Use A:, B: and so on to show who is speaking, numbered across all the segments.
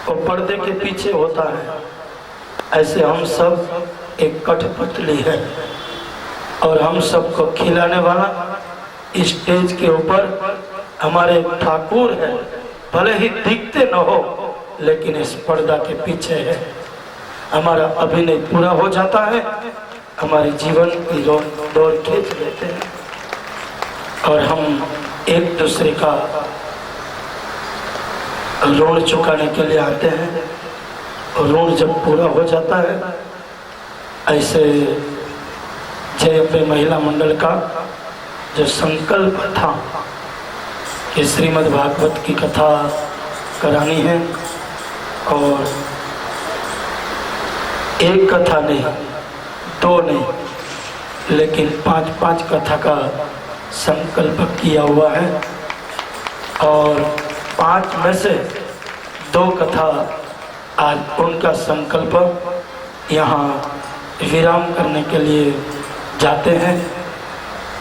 A: वो पर्दे के पीछे होता है, ऐसे हम सब एक कठपुतली है और हम सबको खिलाने वाला स्टेज के ऊपर हमारे ठाकुर है। भले ही दिखते न हो लेकिन इस पर्दा के पीछे है। हमारा अभिनय पूरा हो जाता है, हमारे जीवन की दौड़ खींच लेते हैं और हम एक दूसरे का ऋण चुकाने के लिए आते हैं। और ऋण जब पूरा हो जाता है, ऐसे जय अपने महिला मंडल का जो संकल्प था कि श्रीमद् भागवत की कथा करानी है, और एक कथा नहीं, दो नहीं, लेकिन 5-5 कथा का संकल्प किया हुआ है। और 5 में से 2 कथा आज उनका संकल्प यहाँ विराम करने के लिए जाते हैं।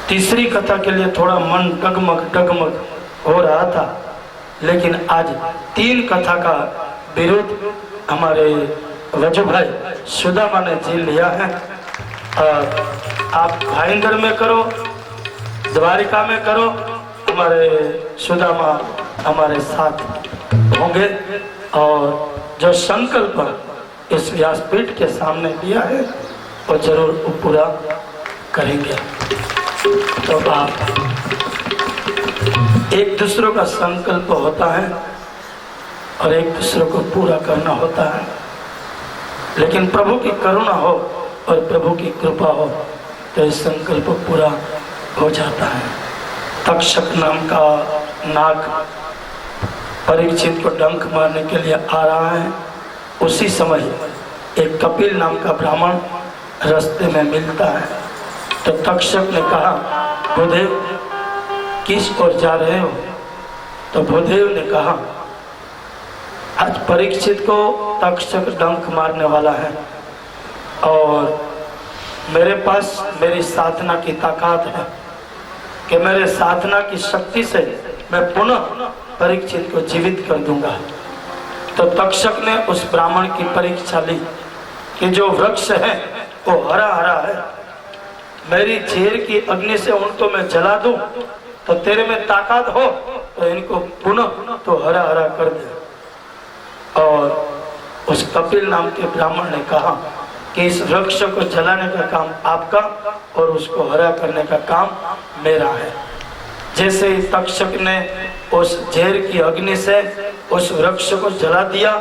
A: तीसरी कथा के लिए थोड़ा मन डगमग हो रहा था, लेकिन आज 3 कथा का विरोध हमारे वजू भाई सुदामा ने झेल लिया है। और आप भाईंदर में करो, द्वारिका में करो, हमारे सुदामा हमारे साथ होंगे और जो संकल्प इस व्यासपीठ के सामने दिया है वो जरूर पूरा करेंगे। तो आप एक दूसरों का संकल्प होता है और एक दूसरे को पूरा करना होता है, लेकिन प्रभु की करुणा हो और प्रभु की कृपा हो तो ये संकल्प पूरा हो जाता है। तक्षक नाम का नाग परीक्षित को डंक मारने के लिए आ रहा है। उसी समय एक कपिल नाम का ब्राह्मण रास्ते में मिलता है। तो तक्षक ने कहा, भूदेव किस ओर जा रहे हो? तो भूदेव ने कहा, आज परीक्षित को तक्षक डंक मारने वाला है और मेरे पास मेरी साधना की ताकत है कि मेरे साधना की शक्ति से मैं पुनः परीक्षित को जीवित कर दूंगा। तो तक्षक ने उस ब्राह्मण की परीक्षा ली कि जो वृक्ष है वो हरा हरा है, मेरी झेर की अग्नि से उनको मैं जला दूं तो तेरे में ताकत हो तो इनको पुनः तो हरा हरा कर दे। और उस कपिल नाम के ब्राह्मण ने कहा कि इस वृक्ष को जलाने का काम आपका और उसको हरा करने का काम मेरा है। जैसे ही तक्षक ने उस झेर की अग्नि से उस वृक्ष को जला दिया,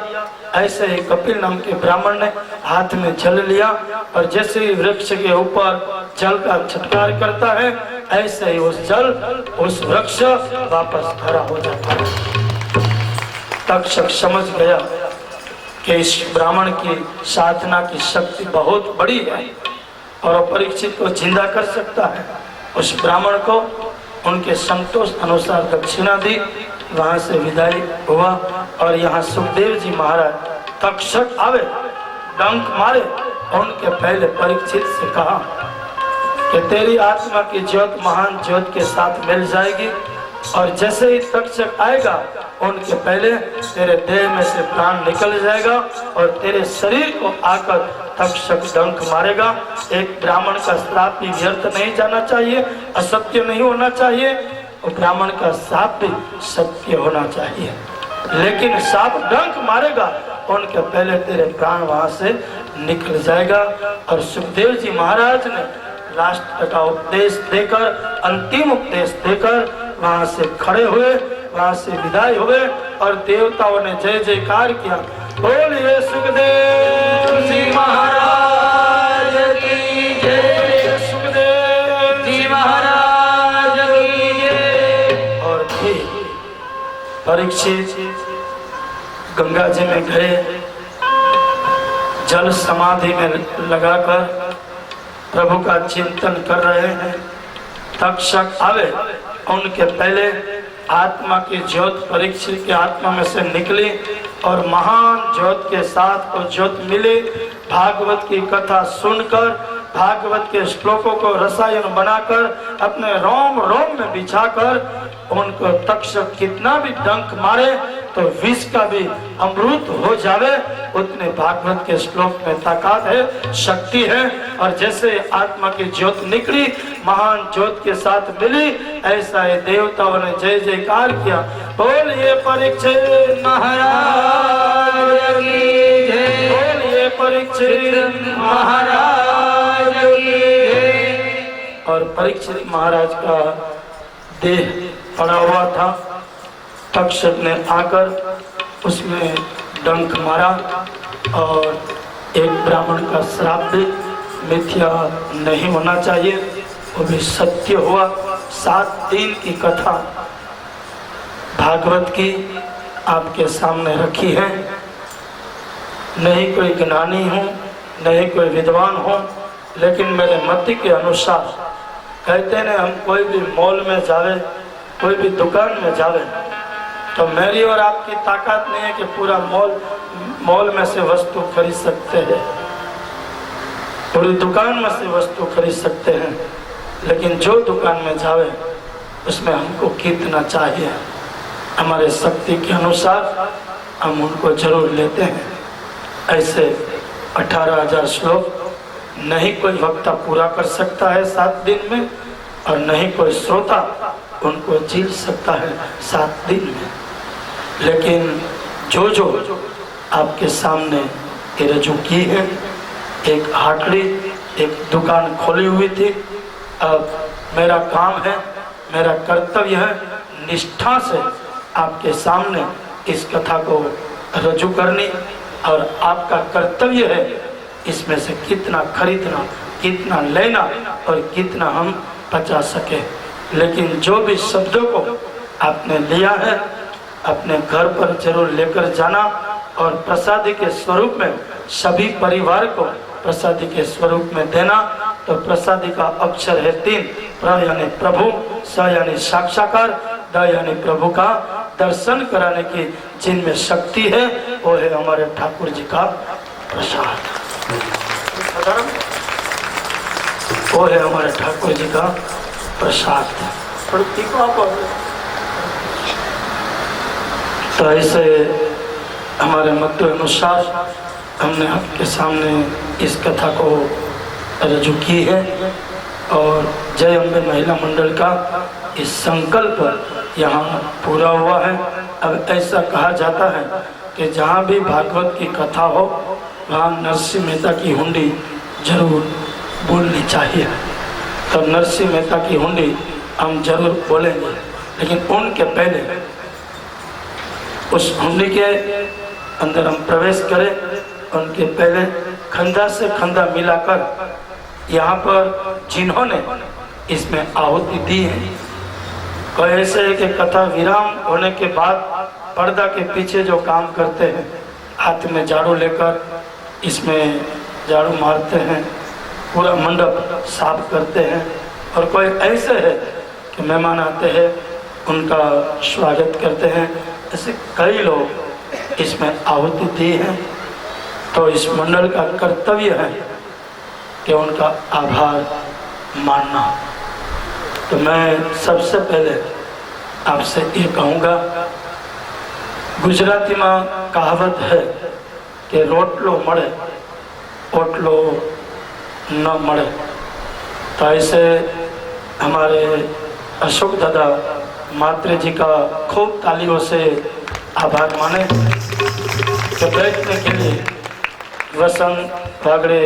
A: ऐसे ही कपिल नाम के ब्राह्मण ने हाथ में जल लिया और जैसे ही वृक्ष के ऊपर जल का छटकार करता है, ऐसे ही उस जल उस वृक्ष वापस हरा हो जाता है। तक्षक समझ गया कि इस ब्राह्मण की साधना की शक्ति बहुत बड़ी है और परीक्षित को जिंदा कर सकता है। उस ब्राह्मण को उनके संतोष अनुसार दक्षिणा दी, वहां से विदाई हुआ। और यहाँ सुखदेव जी महाराज तक्षक आवे डंक मारे और उनके पहले परीक्षित से कहा कि तेरी आत्मा की ज्योत महान ज्योत के साथ मिल जाएगी और जैसे ही तक्षक आएगा उनके पहले तेरे देह में से प्राण निकल जाएगा और तेरे शरीर को आकर तक्षक डंक मारेगा। एक ब्राह्मण का श्राप भी व्यर्थ नहीं जाना चाहिए, असत्य नहीं होना चाहिए, और ब्राह्मण का श्राप भी सत्य होना चाहिए। लेकिन श्राप डंक मारेगा उनके पहले तेरे प्राण वहां से निकल जाएगा। और सुखदेव जी महाराज ने लास्ट का उपदेश देकर, अंतिम उपदेश देकर वहां से खड़े हुए, वहां से विदाई हुए और देवताओं ने जय जयकार किया। बोलिए सुखदेव जी महाराज की जय, सुखदेव जी महाराज की जय। और फिर परीक्षित गंगा जी में गए, जल समाधि में लगाकर प्रभु का चिंतन कर रहे हैं। तक्षक आवे उनके पहले आत्मा की ज्योत परीक्षित की आत्मा में से निकली और महान ज्योत के साथ वो ज्योत मिली। भागवत की कथा सुनकर, भागवत के श्लोकों को रसायन बनाकर अपने रोम रोम में बिछाकर उनको तक्षक कितना भी डंक मारे तो विष का भी अमृत हो जावे, उतने भागवत के श्लोक में ताकत है, शक्ति है। और जैसे आत्मा की ज्योत निकली, महान ज्योत के साथ मिली, ऐसा ही देवताओं ने जय जयकार किया। बोलिए परीक्षित महाराज की जय, बोलिए परीक्षित महाराज की जय। और परीक्षित महाराज का देह पड़ा हुआ था, तक्षक ने आकर उसमें डंक मारा और एक ब्राह्मण का श्राप दी, मिथ्या नहीं होना चाहिए, वो भी सत्य हुआ। 7 दिन की कथा भागवत की आपके सामने रखी है। नहीं कोई ज्ञानी हूँ, नहीं कोई विद्वान हूँ, लेकिन मेरे मत के अनुसार कहते हैं हम कोई भी मॉल में जावे, कोई भी दुकान में जावे, तो मेरी और आपकी ताकत नहीं है कि पूरा मॉल में से वस्तु खरीद सकते हैं, पूरी दुकान में से वस्तु खरीद सकते हैं, लेकिन जो दुकान में जावे उसमें हमको कितना चाहिए, हमारे शक्ति के अनुसार हम उनको जरूर लेते हैं। ऐसे 18,000 श्लोक नहीं कोई वक्ता पूरा कर सकता है 7 दिन में, और नहीं कोई श्रोता उनको झील सकता है 7 दिन में। लेकिन जो आपके सामने रजू की है, एक हाटड़ी, एक दुकान खोली हुई थी। अब मेरा काम है, मेरा कर्तव्य है निष्ठा से आपके सामने इस कथा को रजू करनी, और आपका कर्तव्य है इसमें से कितना खरीदना, कितना लेना और कितना हम बचा सके। लेकिन जो भी शब्दों को आपने लिया है अपने घर पर जरूर लेकर जाना, और प्रसादी के स्वरूप में सभी परिवार को प्रसादी के स्वरूप में देना। तो प्रसादी का अक्षर है 3, प्र यानी प्रभु, स यानी साक्षात्कार, द यानी प्रभु का दर्शन कराने की जिनमें शक्ति है, वो है हमारे ठाकुर जी का प्रसाद, वो है हमारे ठाकुर जी का प्रसाद। तो ऐसे हमारे मत अनुसार हमने आपके सामने इस कथा को रजू की है, और जय अम्बे महिला मंडल का इस संकल्प यहाँ पूरा हुआ है। अब ऐसा कहा जाता है कि जहाँ भी भागवत की कथा हो वहाँ नरसिंह मेहता की हुंडी जरूर बोलनी चाहिए। तो नरसिंह मेहता की हुंडी हम जरूर बोलेंगे, लेकिन उनके पहले उस हुंडी के अंदर हम प्रवेश करें, उनके पहले खंदा से खंदा मिलाकर यहाँ पर जिन्होंने इसमें आहुति दी है, कोई ऐसे है कि कथा विराम होने के बाद पर्दा के पीछे जो काम करते हैं, हाथ में झाड़ू लेकर इसमें झाड़ू मारते हैं, पूरा मंडप साफ करते हैं, और कोई ऐसे है कि मेहमान आते हैं उनका स्वागत करते हैं। ऐसे कई लोग इसमें आहुति दी हैं। तो इस मंडल का कर्तव्य है कि उनका आभार मानना। तो मैं सबसे पहले आपसे ये कहूँगा, गुजराती में कहावत है कि रोटलो मळे ओटलो न मळे। तो ऐसे हमारे अशोक दादा मात्रे जी का खूब तालियों से आभार माने। तो बैठने के लिए वसंत भागड़े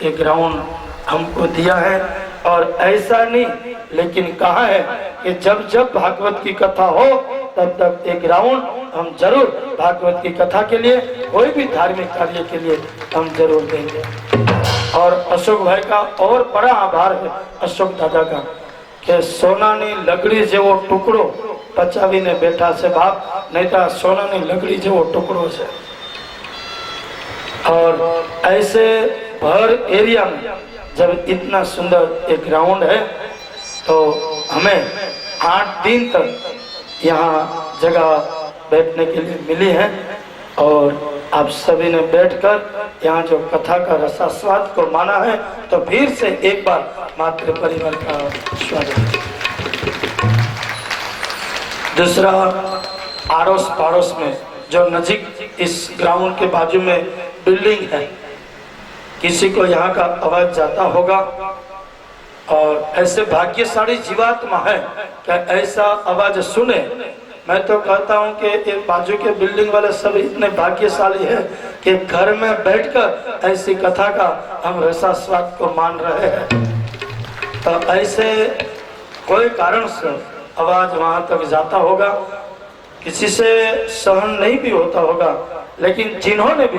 A: एक ग्राउंड हमको दिया है, और ऐसा नहीं लेकिन कहा है कि जब जब भागवत की कथा हो तब तक एक ग्राउंड हम जरूर भागवत की कथा के लिए, कोई भी धार्मिक कार्य के लिए हम जरूर देंगे। और अशोक भाई का और बड़ा आभार है अशोक दादा का कि सोनानी लकड़ी जेवो टुकड़ो पचावीने बैठा से बाप, नहीं तो सोनानी लकड़ी जेवो टुकड़ो से। और ऐसे भर एरिया में जब इतना सुंदर एक ग्राउंड है, तो हमें 8 दिन तक यहाँ जगह बैठने के लिए मिली है, और आप सभी ने बैठकर यहाँ जो कथा का रसास्वाद को माना है। तो फिर से एक बार मातृ परिवार का स्वागत। दूसरा, आड़ोस पड़ोस में जो नजीक इस ग्राउंड के बाजू में बिल्डिंग है, किसी को यहाँ का आवाज जाता होगा। और ऐसे भाग्यशाली जीवात्मा है कि ऐसा आवाज सुने। मैं तो कहता हूँ कि ये बाजू के बिल्डिंग वाले सब इतने भाग्यशाली है कि घर में बैठकर ऐसी कथा का हम रसा स्वाद को मान रहे हैं। तो ऐसे कोई कारण से आवाज वहां तक जाता होगा, किसी से सहन नहीं भी होता होगा, लेकिन जिन्होंने भी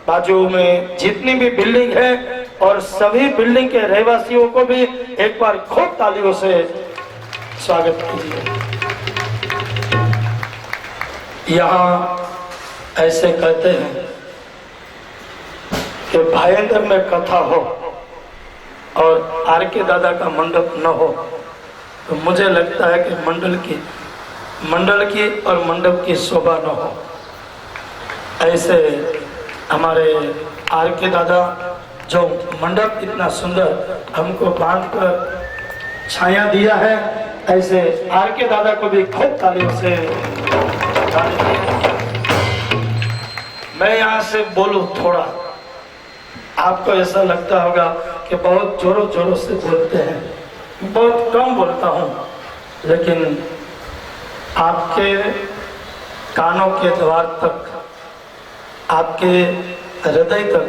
A: बाजू में जितनी भी बिल्डिंग है और सभी बिल्डिंग के रहवासियों को भी एक बार खूब तालियों से स्वागत कीजिए। यहाँ ऐसे कहते हैं कि भाईंदर में कथा हो और आर के दादा का मंडप न हो, तो मुझे लगता है कि मंडल की और मंडप की शोभा न हो। ऐसे हमारे आर के दादा जो मंडप इतना सुंदर हमको बांधकर छाया दिया है, ऐसे आर के दादा को भी खूब तालियों से मैं यहाँ से बोलूं थोड़ा, आपको ऐसा लगता होगा कि बहुत जोरों जोरों से बोलते हैं। बहुत कम बोलता हूँ, लेकिन आपके कानों के द्वार तक, आपके हृदय तक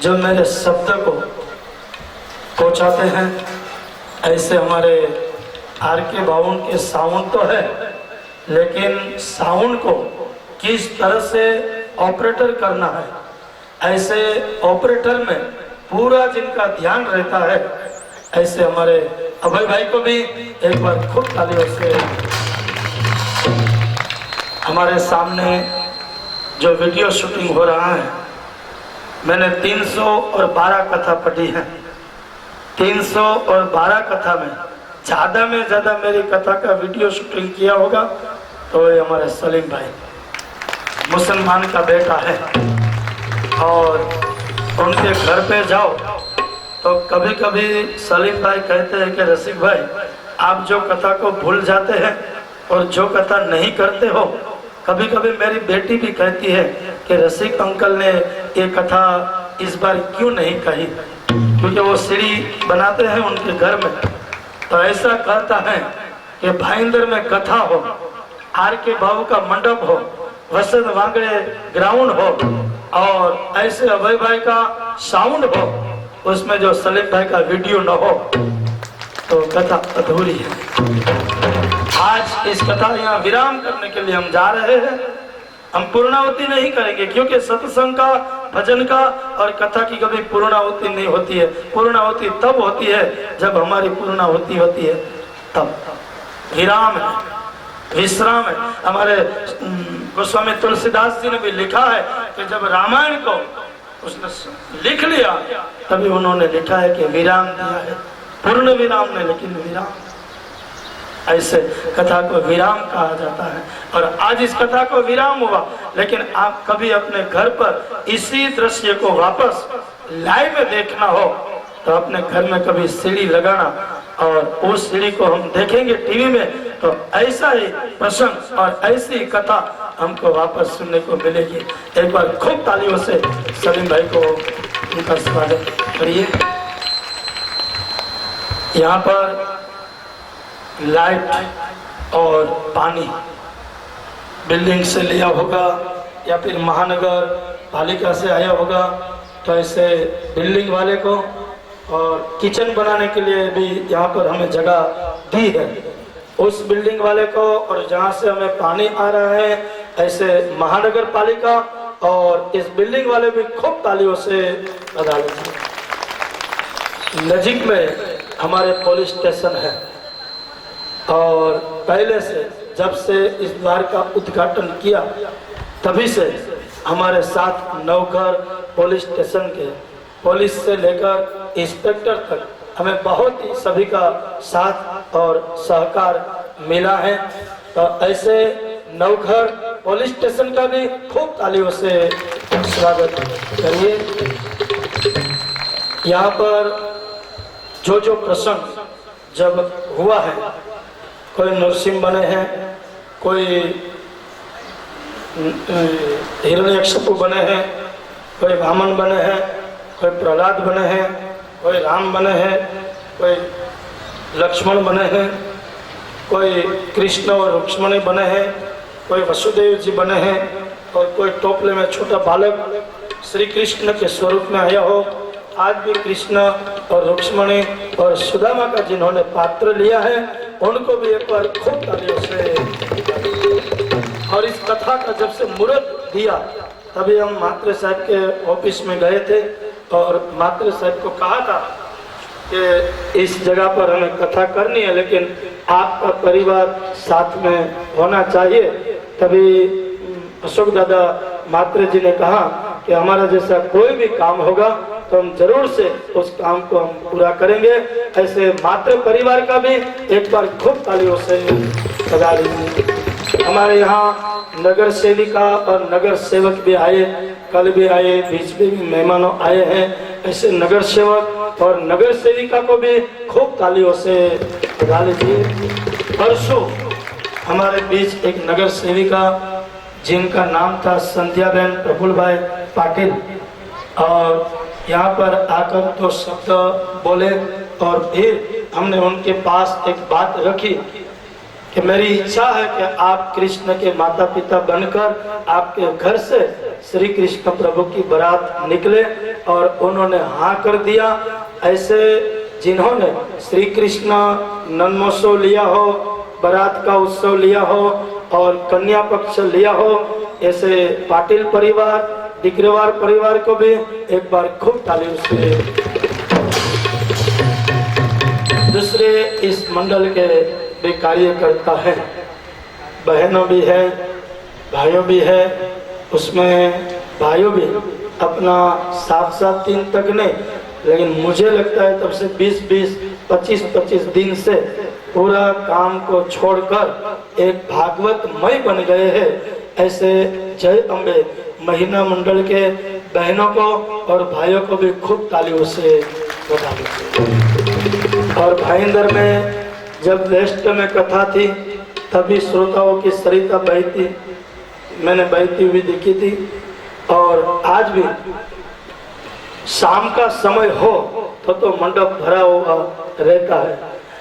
A: जो मेरे शब्द को पहुँचाते हैं, ऐसे हमारे आर के बाउन के साउंड तो है, लेकिन साउंड को किस तरह से ऑपरेटर करना है, ऐसे ऑपरेटर में पूरा जिनका ध्यान रहता है, ऐसे हमारे अभय भाई को भी एक बार खूब तालियों से। हमारे सामने जो वीडियो शूटिंग हो रहा है, मैंने 312 कथा पढ़ी है। 312 कथा में ज़्यादा मेरी कथा का वीडियो शूटिंग किया होगा तो ये हमारे सलीम भाई, मुसलमान का बेटा है। और उनके घर पे जाओ तो कभी कभी सलीम भाई कहते हैं कि रसिक भाई, आप जो कथा को भूल जाते हैं और जो कथा नहीं करते हो, कभी कभी मेरी बेटी भी कहती है कि रसिक अंकल ने ये कथा इस बार क्यों नहीं कही, क्योंकि वो सीढ़ी बनाते हैं उनके घर में। तो ऐसा कहता है कि भाईंदर में कथा हो, आर के बाबू का मंडप हो, वसंत वांगड़े ग्राउंड हो और ऐसे अभय भाई का साउंड हो, उसमें जो सलीम भाई का वीडियो न हो तो कथा अधूरी है। आज इस कथा यहाँ विराम करने के लिए हम जा रहे हैं। हम पूर्णाहुति नहीं करेंगे, क्योंकि सत्संग का, भजन का और कथा की कभी पूर्णाहुति नहीं होती है। पूर्णाहुति तब होती है जब हमारी पूर्णाहुति होती है, तब विराम है, विश्राम है। हमारे गोस्वामी तुलसीदास जी ने भी लिखा है कि जब रामायण को उसने लिख लिया, तभी उन्होंने लिखा है कि विराम दिया है, पूर्ण विराम नहीं लेकिन विराम। ऐसे कथा को विराम कहा जाता है। और आज इस कथा को विराम हुआ, लेकिन आप कभी अपने घर पर इसी दृश्य को वापस लाइव में देखना हो तो अपने घर में कभी सीढ़ी लगाना, और उस सीढ़ी को हम देखेंगे टीवी में, तो ऐसा ही प्रसंग और ऐसी कथा हमको वापस सुनने को मिलेगी। एक बार खूब तालियों से सलीम भाई को उनका स्वागत करिए। यहाँ पर लाइट और पानी बिल्डिंग से लिया होगा या फिर महानगर पालिका से आया होगा, तो ऐसे बिल्डिंग वाले को और किचन बनाने के लिए भी यहाँ पर हमें जगह दी है, उस बिल्डिंग वाले को, और जहाँ से हमें पानी आ रहा है ऐसे महानगर पालिका और इस बिल्डिंग वाले भी खूब तालियों से बधा लीजिए। नजीक में हमारे पुलिस स्टेशन है और पहले से जब से इस द्वार का उद्घाटन किया तभी से हमारे साथ नवघर पुलिस स्टेशन के पुलिस से लेकर इंस्पेक्टर तक हमें बहुत ही सभी का साथ और सहकार मिला है। तो ऐसे नवघर पुलिस स्टेशन का भी खूब तालियों से स्वागत करिए। यहाँ पर जो प्रसंग जब हुआ है, कोई नरसिंह बने हैं, कोई हिरण्यकशिपु बने हैं, कोई वामन बने हैं, कोई प्रहलाद बने हैं, कोई राम बने हैं, कोई लक्ष्मण बने हैं, कोई कृष्ण और रुक्ष्मणी बने हैं, कोई वसुदेव जी बने हैं, और कोई टोपले में छोटा बालक श्री कृष्ण के स्वरूप में आया हो। आज भी कृष्ण और रुक्ष्मणी और सुदामा का जिन्होंने पात्र लिया है उनको भी एक बार खूब तालियों से। और इस कथा का जब से मुहूर्त दिया तभी हम मात्रे साहब के ऑफिस में गए थे और मात्रे साहब को कहा था कि इस जगह पर हमें कथा करनी है, लेकिन आपका परिवार साथ में होना चाहिए। तभी अशोक दादा मात्रे जी ने कहा कि हमारा जैसा कोई भी काम होगा तो हम जरूर से उस काम को हम पूरा करेंगे। ऐसे मात्र परिवार का भी एक बार खूब तालियों से बजा लीजिए। हमारे यहाँ नगर सेविका और नगर सेवक भी आए, कल भी आए, बीच में भी मेहमानों आए हैं। ऐसे नगर सेवक और नगर सेविका को भी खूब तालियों से बजा लीजिए। परसों हमारे बीच एक नगर सेविका जिनका नाम था संध्याबेन प्रफुल्ल भाई पाटिल, और यहाँ पर आकर दो शब्द बोले और फिर हमने उनके पास एक बात रखी कि मेरी इच्छा है कि आप कृष्ण के माता पिता बनकर आपके घर से श्री कृष्ण प्रभु की बारात निकले, और उन्होंने हाँ कर दिया। ऐसे जिन्होंने श्री कृष्ण नन्मोत्सव लिया हो, बारात का उत्सव लिया हो और कन्या पक्ष लिया हो, ऐसे पाटिल परिवार, डिग्रेवार परिवार को भी एक बार खूब तालियों से। दूसरे इस मंडल के भी कार्यकर्ता हैं, बहनों भी है, भाइयों भी है। उसमें भाइयों भी अपना 7-7 दिन तक नहीं, लेकिन मुझे लगता है तब से 20-20, 25-25 दिन से पूरा काम को छोड़कर एक भागवतमय बन गए हैं। ऐसे जय अम्बे महिला मंडल के बहनों को और भाइयों को भी खूब तालियों से बधा दीजिए। और भाईंदर में जब वेस्ट में कथा थी तभी श्रोताओं की सरिता बहती, मैंने बहती हुई देखी थी। और आज भी शाम का समय हो तो मंडप भरा हुआ रहता है,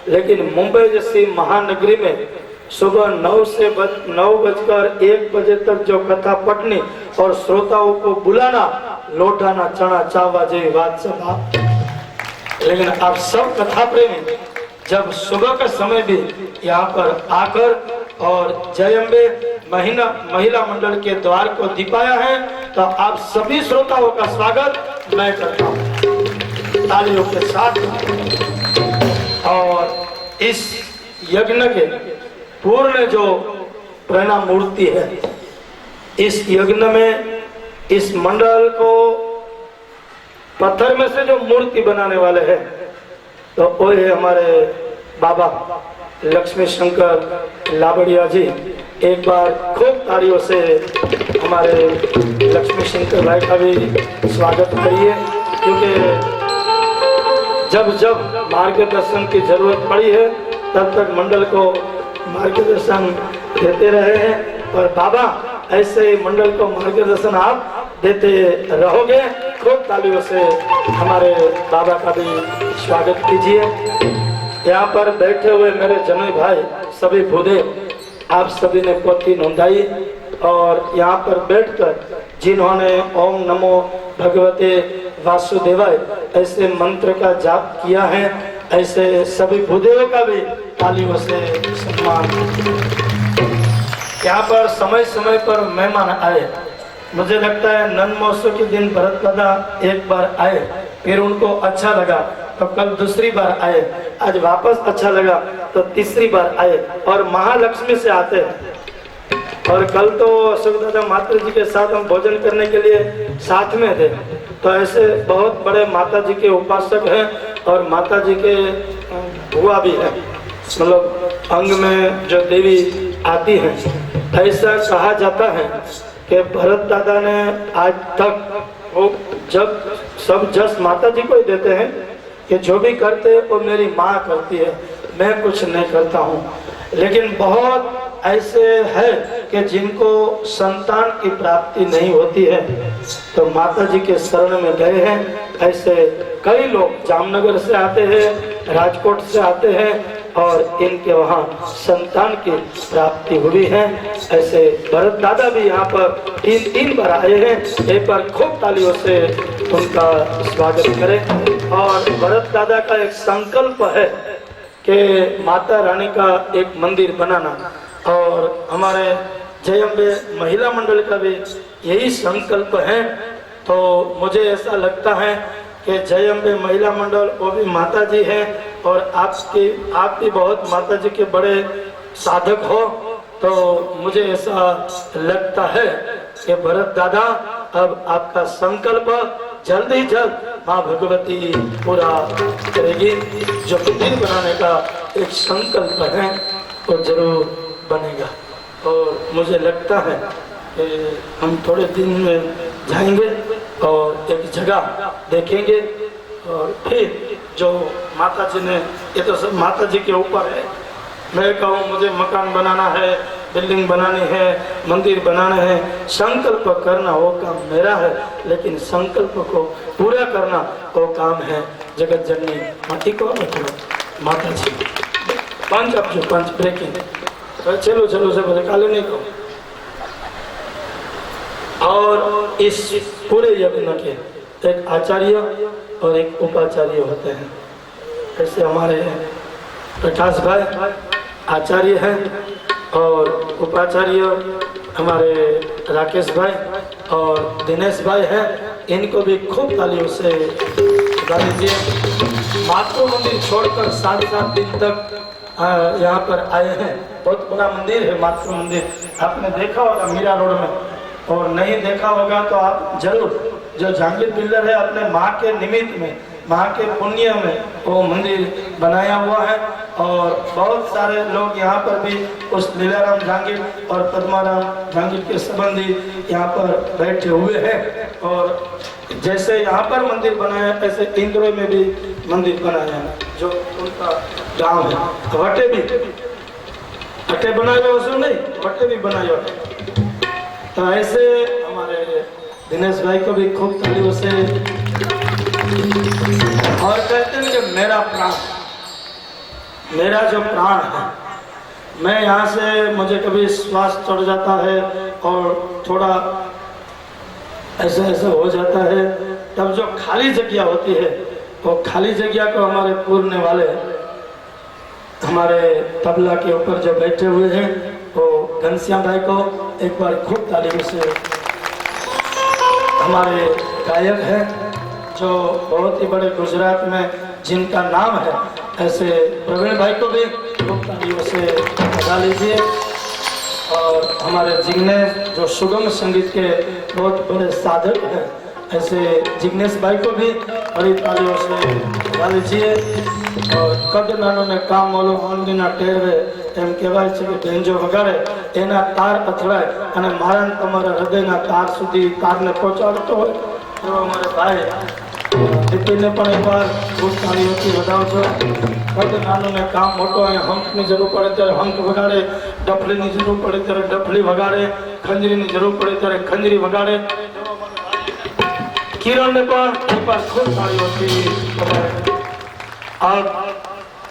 A: लेकिन मुंबई जैसी महानगरी में सुबह 9:01 बजे तक जो कथा पढ़नी और श्रोताओं को बुलाना, लौटाना चढ़ा चावा जय बात सभा। लेकिन आप सब कथा प्रेमी जब सुबह का समय भी यहाँ पर आकर और जय अम्बे महिला मंडल के द्वार को दीपाया है, तो आप सभी श्रोताओं का स्वागत मैं करता हूँ तालियों के साथ। और इस यज्ञ के पूर्ण जो प्रेरणा मूर्ति है, इस यज्ञ में इस मंडल को पत्थर में से जो मूर्ति बनाने वाले हैं तो वो है हमारे बाबा लक्ष्मी शंकर लाबड़िया जी। एक बार खूब तालियों से हमारे लक्ष्मी शंकर भाई का भी स्वागत करिए, क्योंकि जब जब मार्गदर्शन की जरूरत पड़ी है तब तक मंडल को मार्गदर्शन देते रहे हैं। और बाबा ऐसे मंडल को मार्गदर्शन आप देते रहोगे। खूब तालियों से हमारे बाबा का भी स्वागत कीजिए। यहाँ पर बैठे हुए मेरे जनोई भाई सभी बूढ़े, आप सभी ने पोथी नोंदाई और यहाँ पर बैठकर जिन्होंने ओम नमो भगवते वासुदेवाय ऐसे मंत्र का जाप किया है, ऐसे सभी भूदेवों का भी तालियों से सम्मान। यहाँ पर समय समय पर मेहमान आए, मुझे लगता है नन महोत्सव के दिन भरत दादा एक बार आए, फिर उनको अच्छा लगा तो कल दूसरी बार आए, आज वापस अच्छा लगा तो तीसरी बार आए और महालक्ष्मी से आते हैं। और कल तो अशोक दादा माता जी के साथ हम भोजन करने के लिए साथ में थे। तो ऐसे बहुत बड़े माता जी के उपासक हैं और माता जी के बुआ भी है, मतलब अंग में जो देवी आती है। ऐसा कहा जाता है कि भरत दादा ने आज तक वो जब सब जस माता जी को ही देते हैं कि जो भी करते वो मेरी माँ करती है, मैं कुछ नहीं करता हूँ। लेकिन बहुत ऐसे है कि जिनको संतान की प्राप्ति नहीं होती है तो माता जी के शरण में गए हैं। ऐसे कई लोग जामनगर से आते हैं, राजकोट से आते हैं और इनके वहाँ संतान की प्राप्ति हुई है। ऐसे भरत दादा भी यहाँ पर तीन बार आए हैं। एक बार खूब तालियों से उनका स्वागत करें। और भरत दादा का एक संकल्प है कि माता रानी का एक मंदिर बनाना, और हमारे जय अम्बे महिला मंडल का भी यही संकल्प है। तो मुझे ऐसा लगता है कि जय अम्बे महिला मंडल वो भी माता जी है, और आप भी बहुत माता जी के बड़े साधक हो। तो मुझे ऐसा लगता है कि भरत दादा अब आपका संकल्प जल्द ही जल्द माँ भगवती पूरा करेगी। जो मंदिर बनाने का एक संकल्प है वो जरूर बनेगा। और मुझे लगता है कि हम थोड़े दिन में जाएंगे और एक जगह देखेंगे, और फिर जो माता जी ने, ये तो सब माता जी के ऊपर है। मैं कहूँ मुझे मकान बनाना है, बिल्डिंग बनानी है, मंदिर बनाना है, संकल्प करना वो काम मेरा है, लेकिन संकल्प को पूरा करना वो काम है जगत जननी माटी को, मतलब माता जी। पंच अब जो पंच ब्रेकिंग, चलो चलो से बोले काले नहीं कहो। और इस पूरे यज्ञ के एक आचार्य और एक उपाचार्य होते हैं। ऐसे हमारे प्रकाश भाई आचार्य हैं और उपाचार्य हमारे राकेश भाई और दिनेश भाई हैं। इनको भी खूब तालियों से बता दीजिए। मातृ मंदिर छोड़कर 7 दिन तक यहाँ पर आए हैं। बहुत बड़ा मंदिर है मातृ मंदिर, आपने देखा होगा मीरा रोड में, और नहीं देखा होगा तो आप जरूर, जो जहांगीर बिल्डर है अपने माँ के निमित्त में, माँ के पुण्य में वो मंदिर बनाया हुआ है। और बहुत सारे लोग यहाँ पर भी उस लीलाराम जहांगीर और पद्माराम जहांगीर के संबंधी यहाँ पर बैठे हुए हैं। और जैसे यहाँ पर मंदिर बनाया ऐसे इंद्रो में भी मंदिर बनाया है, जो उनका गांव है। वटे भी अटे बनाए हुए उसमें नहीं, वटे भी बनाए हुए। तो ऐसे हमारे दिनेश भाई को भी खूब तालियों से, और कहते हैं कि मेरा प्राण, मेरा जो प्राण है, मैं यहाँ से, मुझे कभी श्वास चढ़ जाता है और थोड़ा ऐसा ऐसा हो जाता है, तब जो खाली जगह होती है वो खाली जगह को हमारे पूरने वाले हमारे तबला के ऊपर जो बैठे हुए हैं वो घनश्याम भाई को एक बार खूब तालियों से, हमारे गायक हैं जो बहुत ही बड़े गुजरात में जिनका नाम है, ऐसे प्रवीण भाई को भी खूब तालियों से बता लीजिए। और हमारे जिग्नेश जो सुगम संगीत के बहुत बड़े साधक हैं, ऐसे जिग्नेश भाई को भी बड़ी तालियों से बता लीजिए। और कद नानो ने काम मोलो होंगीना टेरवे એમ કહેવાય છે કે બેંજો વગાડે એના તાર અથડાય અને મારા તમારા હૃદયના તાર સુધી તારને પહોંચાડતો હોય એવો અમારે ભાઈ દીપીને પણ એકવાર ખૂબ તાળીઓથી વધાવજો। કદ નાનું ને કામ મોટો, અહીંયા હંકની જરૂર પડે ત્યારે હંક વગાડે, ડફલીની જરૂર પડે ત્યારે ડફલી વગાડે, ખંજરીની જરૂર પડે ત્યારે ખંજરી વગાડે। કિરણને પણ એકવાર ખૂબ તાળીઓથી। आप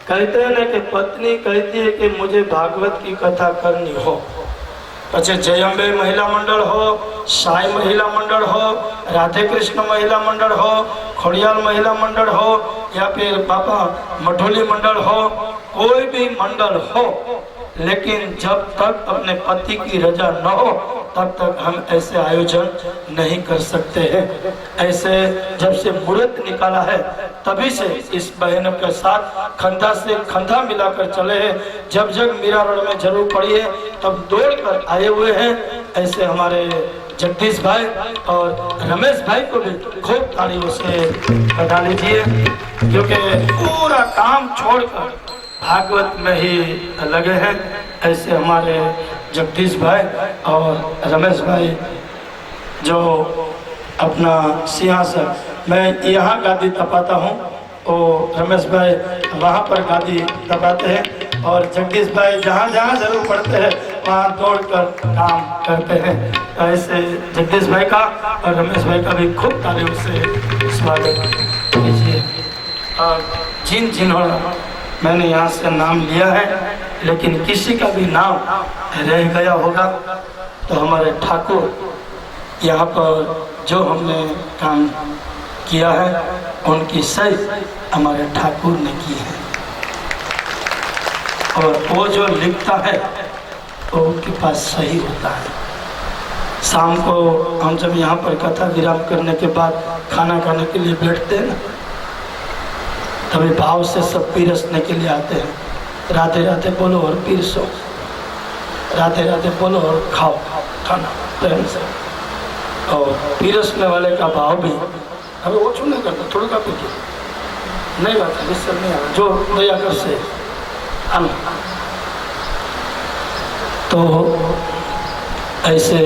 A: कहते हैं ना कि पत्नी कहती है कि मुझे भागवत की कथा करनी हो, पचे जय अम्बे महिला मंडल हो, साई महिला मंडल हो, राधे कृष्ण महिला मंडल हो, खोड़ियाल महिला मंडल हो, या फिर बाबा मठोली मंडल हो, कोई भी मंडल हो, लेकिन जब तक अपने पति की रजा न हो तब तक हम ऐसे आयोजन नहीं कर सकते हैं। ऐसे जब से मुहूर्त निकाला है तभी से इस बहनों के साथ कंधा से कंधा मिलाकर चले हैं। जब जब मीरा रोड में जरूर पड़ी है तब दौड़ कर आए हुए हैं। ऐसे हमारे जगदीश भाई और रमेश भाई को भी खूब तालियों से बता लीजिए, क्योंकि पूरा काम छोड़कर भागवत में ही लगे हैं। ऐसे हमारे जगदीश भाई और रमेश भाई जो अपना सिंहासन, मैं यहाँ गादी तपाता हूँ, और रमेश भाई वहाँ पर गादी तपाते हैं, और जगदीश भाई जहाँ जहाँ जरूर पड़ते हैं वहाँ दौड़ कर काम करते हैं। ऐसे जगदीश भाई का और रमेश भाई का भी खूब तालियों से स्वागत कीजिए। और जिन्होंने मैंने यहाँ से नाम लिया है, लेकिन किसी का भी नाम रह गया होगा तो हमारे ठाकुर यहाँ पर जो हमने काम किया है उनकी सही हमारे ठाकुर ने की है। और वो जो लिखता है वो उनके पास सही होता है। शाम को हम जब यहाँ पर कथा विराम करने के बाद खाना खाने के लिए बैठते हैं ना, तभी भाव से सब पीरसने के लिए आते हैं। राधे राधे बोलो और पीरसो, राधे राधे बोलो और खाओ खाना प्रेम से। और पीरसने वाले का भाव भी अरे वो छू नहीं करता, थोड़ा का पीछे नहीं बात है, इससे नहीं आ रहा, जो दया कर से आना। तो ऐसे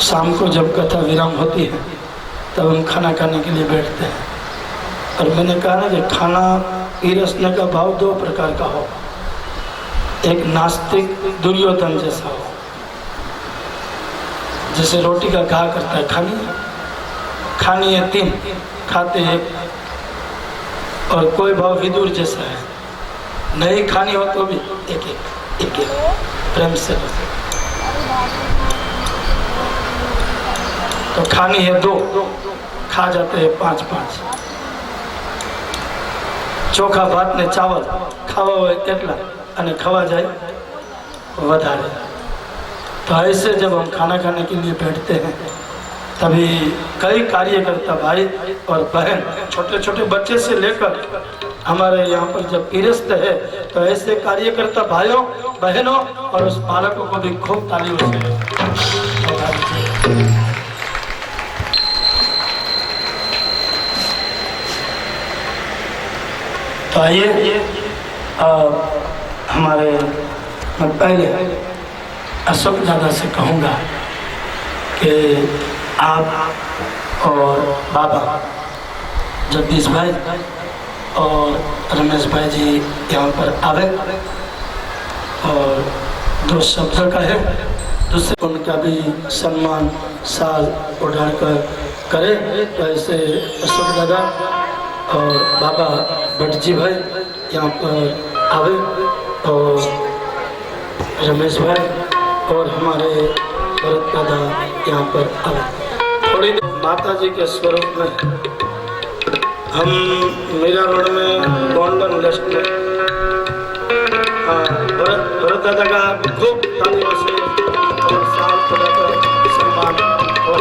A: शाम को जब कथा विराम होती है तब हम खाना खाने के लिए बैठते हैं। और मैंने कहा ना कि खाना पीरसने का भाव दो प्रकार का हो, एक नास्तिक दुर्योधन जैसा हो, जैसे रोटी का घा करता है, खानी है तीन, खाते एक। और कोई भाव विदुर जैसा है, नहीं खानी हो तो भी एक एक प्रेम से। तो खानी है दो, खा जाते हैं पांच पांच। चोखा भात ने चावल खावा हो કેટલા અને खवा जाए વધારે। तो ऐसे जब हम खाना खाने के लिए बैठते हैं तभी कई कार्यकर्ता भाई और बहन, छोटे छोटे बच्चे से लेकर हमारे यहाँ पर जब पीरसते हैं तो ऐसे कार्यकर्ता भाइयों बहनों और उस बालकों को भी खूब तालियों से। तो आइए हमारे, मैं पहले अशोक दादा से कहूँगा कि आप और बाबा जगदीश भाई और रमेश भाई जी यहाँ पर आवे और दो शब्द कहे, दूसरे उनका भी सम्मान साल उड़ाकर करे। तो ऐसे अशोक दादा और बाबा भट्ट जी भाई यहाँ पर आवे और रमेश भाई और हमारे भरत दादा यहाँ पर आवे। थोड़ी देर माता जी के स्वरूप में हम मीरा रोड में गोल्डन लिस्ट में भरत दादा का खूब तालियों से और साल सम्मान हो।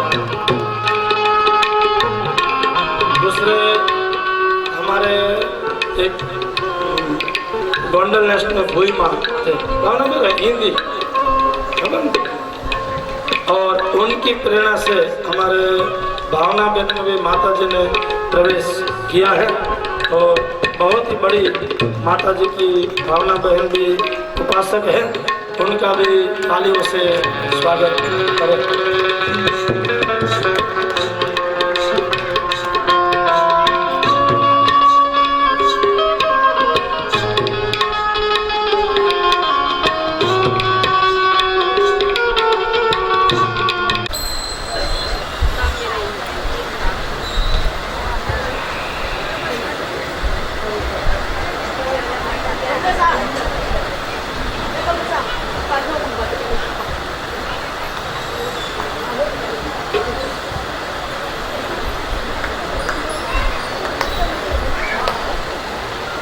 A: दूसरे हमारे एक गोल्डन लिस्ट में भूई माँ थे, कौन है हिंदी, और उनकी प्रेरणा से हमारे भावना बेट में भी माता जी ने प्रवेश किया है। और बहुत ही बड़ी माता जी की भावना बहन भी उपासक है, उनका भी तालियों से स्वागत करें।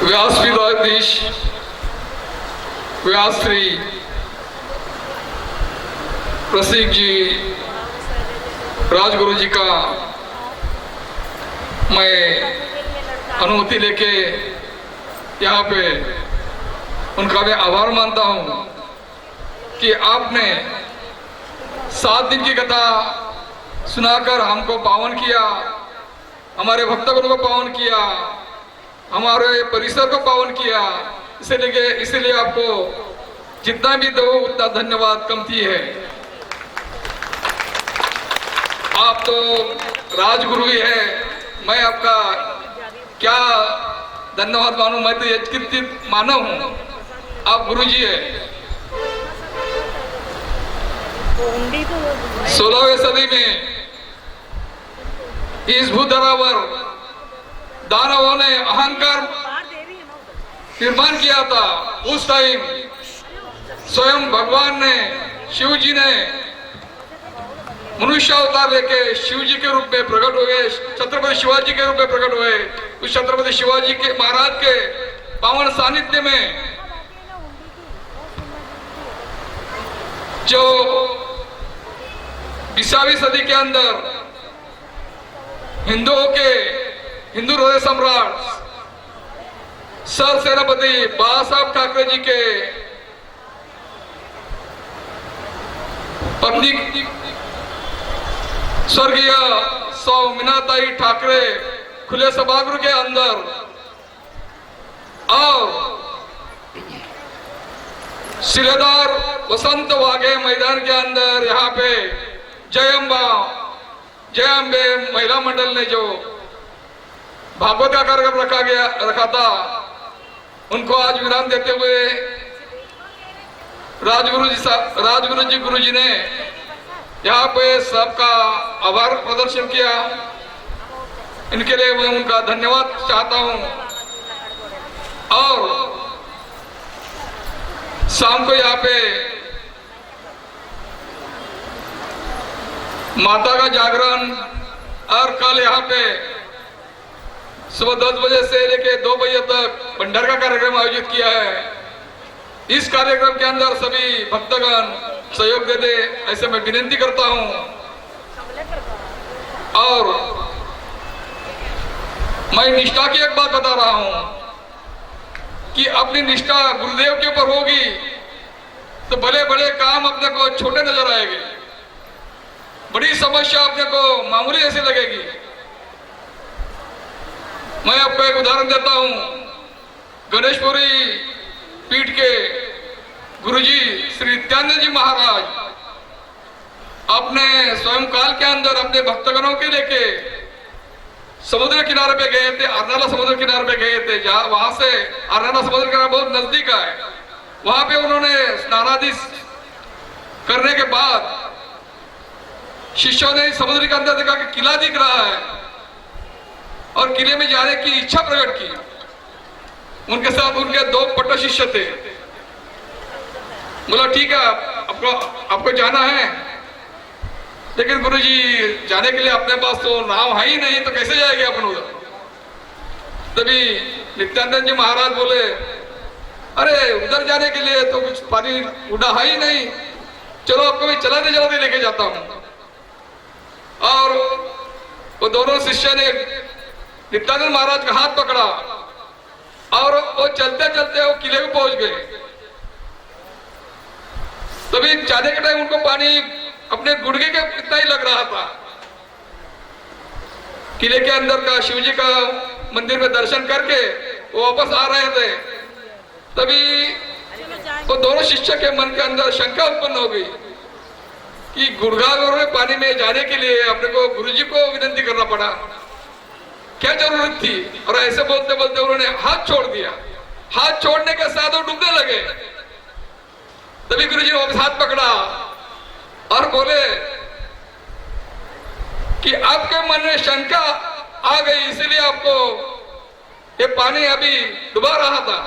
B: व्यासपीठाधीश व्यास श्री रसिक जी राजगुरु जी का मैं अनुमति लेके यहाँ पे उनका मैं आभार मानता हूँ कि आपने 7 दिन की कथा सुनाकर हमको पावन किया, हमारे भक्तगणों को पावन किया, हमारे परिसर को पावन किया। इसलिए आपको जितना भी दो उतना धन्यवाद कमती है। आप तो राजगुरु ही है, मैं आपका क्या धन्यवाद मानूं। मैं तो यजकित मानव हूँ, आप गुरु जी है। 16वीं सदी में इस भूधरावर दानवों ने अहंकार निर्माण किया था। उस टाइम स्वयं भगवान ने, शिव जी ने मनुष्य अवतार लेके शिव जी के रूप में प्रकट हुए, छत्रपति शिवाजी के रूप में प्रकट हुए। उस छत्रपति शिवाजी के महाराज के पावन सानिध्य में जो 20वीं सदी के अंदर हिंदुओं के हिंदू हृदय सम्राट सर सेनापति बाला साहब ठाकरे जी के पत्नी स्वर्गीय सौ मीनाताई ठाकरे खुले सभागृह के अंदर और शिलेदार वसंत वाघे मैदान के अंदर यहाँ पे जय अम्बे महिला मंडल ने जो भागवत का कार्यक्रम रखा था, उनको आज विराम देते हुए राजगुरु जी ने यहाँ पे सबका आभार प्रदर्शन किया। इनके लिए मैं उनका धन्यवाद चाहता हूँ। और शाम को यहाँ पे माता का जागरण और कल यहाँ पे सुबह 10 बजे से लेके 2 बजे तक भंडार का कार्यक्रम आयोजित किया है। इस कार्यक्रम के अंदर सभी भक्तगण सहयोग दे दे, ऐसे मैं विनती करता हूं। और मैं निष्ठा की एक बात बता रहा हूं कि अपनी निष्ठा गुरुदेव के ऊपर होगी तो बड़े बड़े काम अपने को छोटे नजर आएंगे, बड़ी समस्या अपने को मामूली ऐसी लगेगी। मैं आपको एक उदाहरण देता हूं। गणेशपुरी पीठ के गुरुजी श्री नित्यानंद जी महाराज अपने स्वयं काल के अंदर अपने भक्तगणों के लेके समुद्र किनारे पे गए थे, अरनाला समुद्र किनारे पे गए थे, जहां वहां से अरनाला समुद्र किनारा बहुत नजदीक है। वहां पे उन्होंने स्नानादि करने के बाद शिष्यों ने समुद्र के अंदर देखा कि किला दिख रहा है और किले में जाने की इच्छा प्रकट की। उनके साथ उनके 2 पट्ट शिष्य थे। बोला ठीक है, आपको जाना है, लेकिन गुरुजी जाने के लिए अपने पास तो नाव है ही नहीं, तो कैसे जाएंगे अपन उधर। तभी नित्यानंद जी महाराज बोले, अरे उधर जाने के लिए तो कुछ पानी उड़ा है ही नहीं, चलो आपको मैं चलाते लेके जाता हूं। और वो दोनों शिष्य ने नित्यानंद महाराज का हाथ पकड़ा और वो चलते चलते वो किले में पहुंच गए। तभी जाने के टाइम उनको पानी अपने गुड़गे के इतना ही लग रहा था। किले के अंदर का शिव जी का मंदिर में दर्शन करके वो वापस आ रहे थे। तभी वो दोनों शिष्य के मन के अंदर शंका उत्पन्न हो गई कि गुड़गांव में पानी में जाने के लिए अपने को गुरुजी को विनती करना पड़ा, क्या जरूरत थी। और ऐसे बोलते बोलते उन्होंने हाथ छोड़ दिया। हाथ छोड़ने के साथ वो डूबने लगे। तभी गुरुजी ने वापस हाथ पकड़ा और बोले कि आपके मन में शंका आ गई, इसलिए आपको ये पानी अभी डुबा रहा था।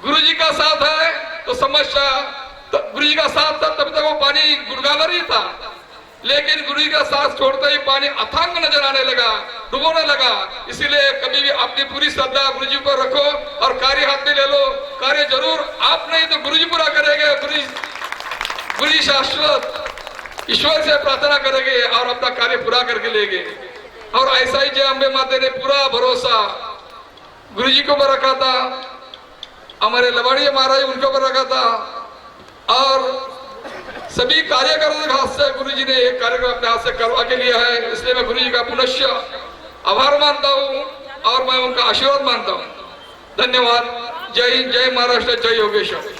B: गुरुजी का साथ है तो समस्या, तो गुरुजी का साथ था तब तक वो पानी गुड़गावर ही था, लेकिन गुरुजी का साथ छोड़ते ही पानी अथांग नजर आने लगा, डुबोने लगा। इसीलिए कभी भी अपनी पूरी श्रद्धा गुरुजी पर रखो और कार्य हाथ में ले लो। कार्य जरूर आप नहीं तो गुरुजी पूरा करेंगे। गुरुजी शाश्वत ईश्वर से प्रार्थना करेंगे और अपना कार्य पूरा करके लेंगे। और ऐसा ही जय अम्बे माता ने पूरा भरोसा गुरुजी को ऊपर रखा था, हमारे लवाड़िया महाराज उनके ऊपर रखा था और सभी कार्यकर्ताओं के हाथ से गुरुजी ने एक कार्यक्रम अपने हाथ से करवा के लिया है। इसलिए मैं गुरुजी का पुनश्च आभार मानता हूँ और मैं उनका आशीर्वाद मानता हूँ। धन्यवाद। जय हिंद, जय महाराष्ट्र, जय योगेश्वर।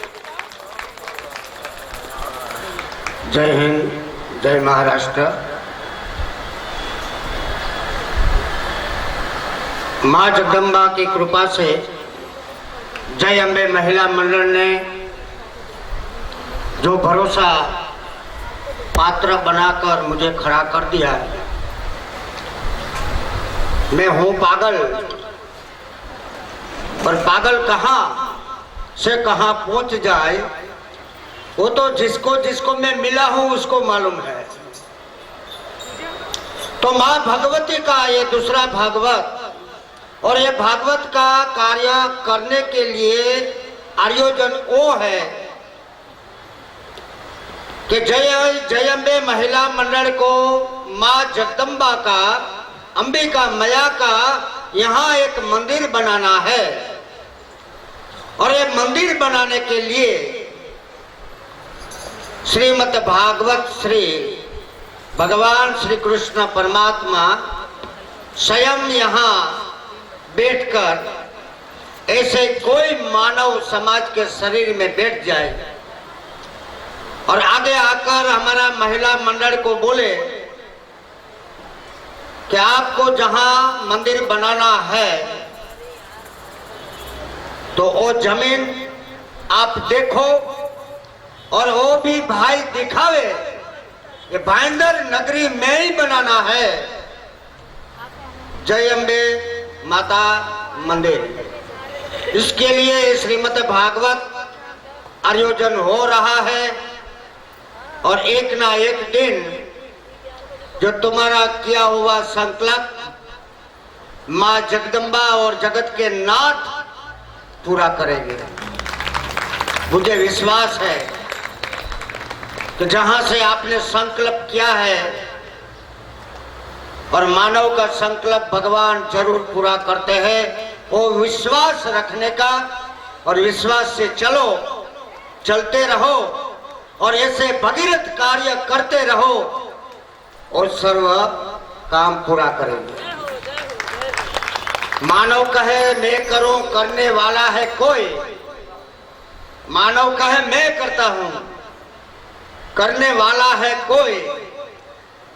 C: जय हिंद, जय महाराष्ट्र। माँ जगदम्बा की कृपा से जय अम्बे महिला मंडल ने जो भरोसा पात्र बनाकर मुझे खड़ा कर दिया है। मैं हूं पागल, और पागल कहां से कहां पहुंच जाए वो तो जिसको जिसको मैं मिला हूं उसको मालूम है। तो मां भगवती का ये दूसरा भागवत, और ये भागवत का कार्य करने के लिए आयोजन वो है कि जयंबे महिला मंडल को मां जगदम्बा का, अंबिका मैया का यहाँ एक मंदिर बनाना है। और ये मंदिर बनाने के लिए श्रीमद् भागवत श्री भगवान श्री कृष्ण परमात्मा स्वयं यहाँ बैठकर ऐसे कोई मानव समाज के शरीर में बैठ जाए और आगे आकर हमारा महिला मंडल को बोले कि आपको जहां मंदिर बनाना है तो वो जमीन आप देखो, और वो भी भाई दिखावे ये भाईंदर नगरी में ही बनाना है जय अम्बे माता मंदिर। इसके लिए श्रीमद् भागवत आयोजन हो रहा है, और एक ना एक दिन जो तुम्हारा किया हुआ संकल्प मां जगदम्बा और जगत के नाथ पूरा करेंगे। मुझे विश्वास है कि जहां से आपने संकल्प किया है, और मानव का संकल्प भगवान जरूर पूरा करते हैं, वो विश्वास रखने का, और विश्वास से चलो, चलते रहो और ऐसे भगीरथ कार्य करते रहो और सर्व काम पूरा करेंगे। मानव कहे मैं करूं, करने वाला है कोई। मानव कहे मैं करता हूं, करने वाला है कोई।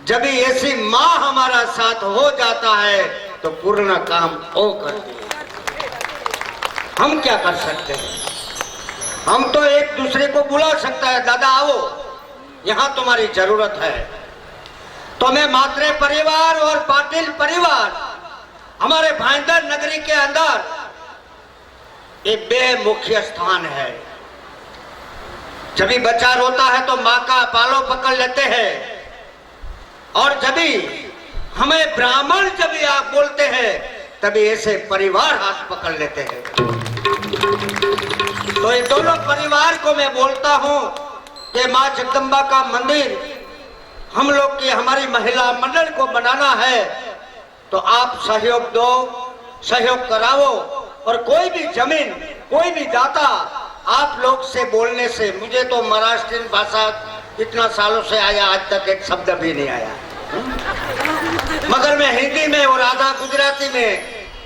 C: जब ऐसी मां हमारा साथ हो जाता है तो पूर्ण काम वो करती है। हम क्या कर सकते हैं? हम तो एक दूसरे को बुला सकता है, दादा आओ यहां तुम्हारी जरूरत है। तो मैं मात्रे परिवार और पाटिल परिवार हमारे भाईंदर नगरी के अंदर एक बेमुख्य स्थान है। जब भी बच्चा रोता है तो माँ का पालो पकड़ लेते हैं, और जब भी हमें ब्राह्मण जब भी आप बोलते हैं तभी ऐसे परिवार हाथ पकड़ लेते हैं। तो ये दोनों परिवार को मैं बोलता हूं कि माँ जगदम्बा का मंदिर हम लोग की, हमारी महिला मंडल को बनाना है, तो आप सहयोग दो, सहयोग कराओ। और कोई भी जमीन, कोई भी दाता आप लोग से बोलने से, मुझे तो महाराष्ट्रीयन भाषा इतना सालों से आया, आज तक एक शब्द भी नहीं आया, मगर मैं हिंदी में और आधा गुजराती में,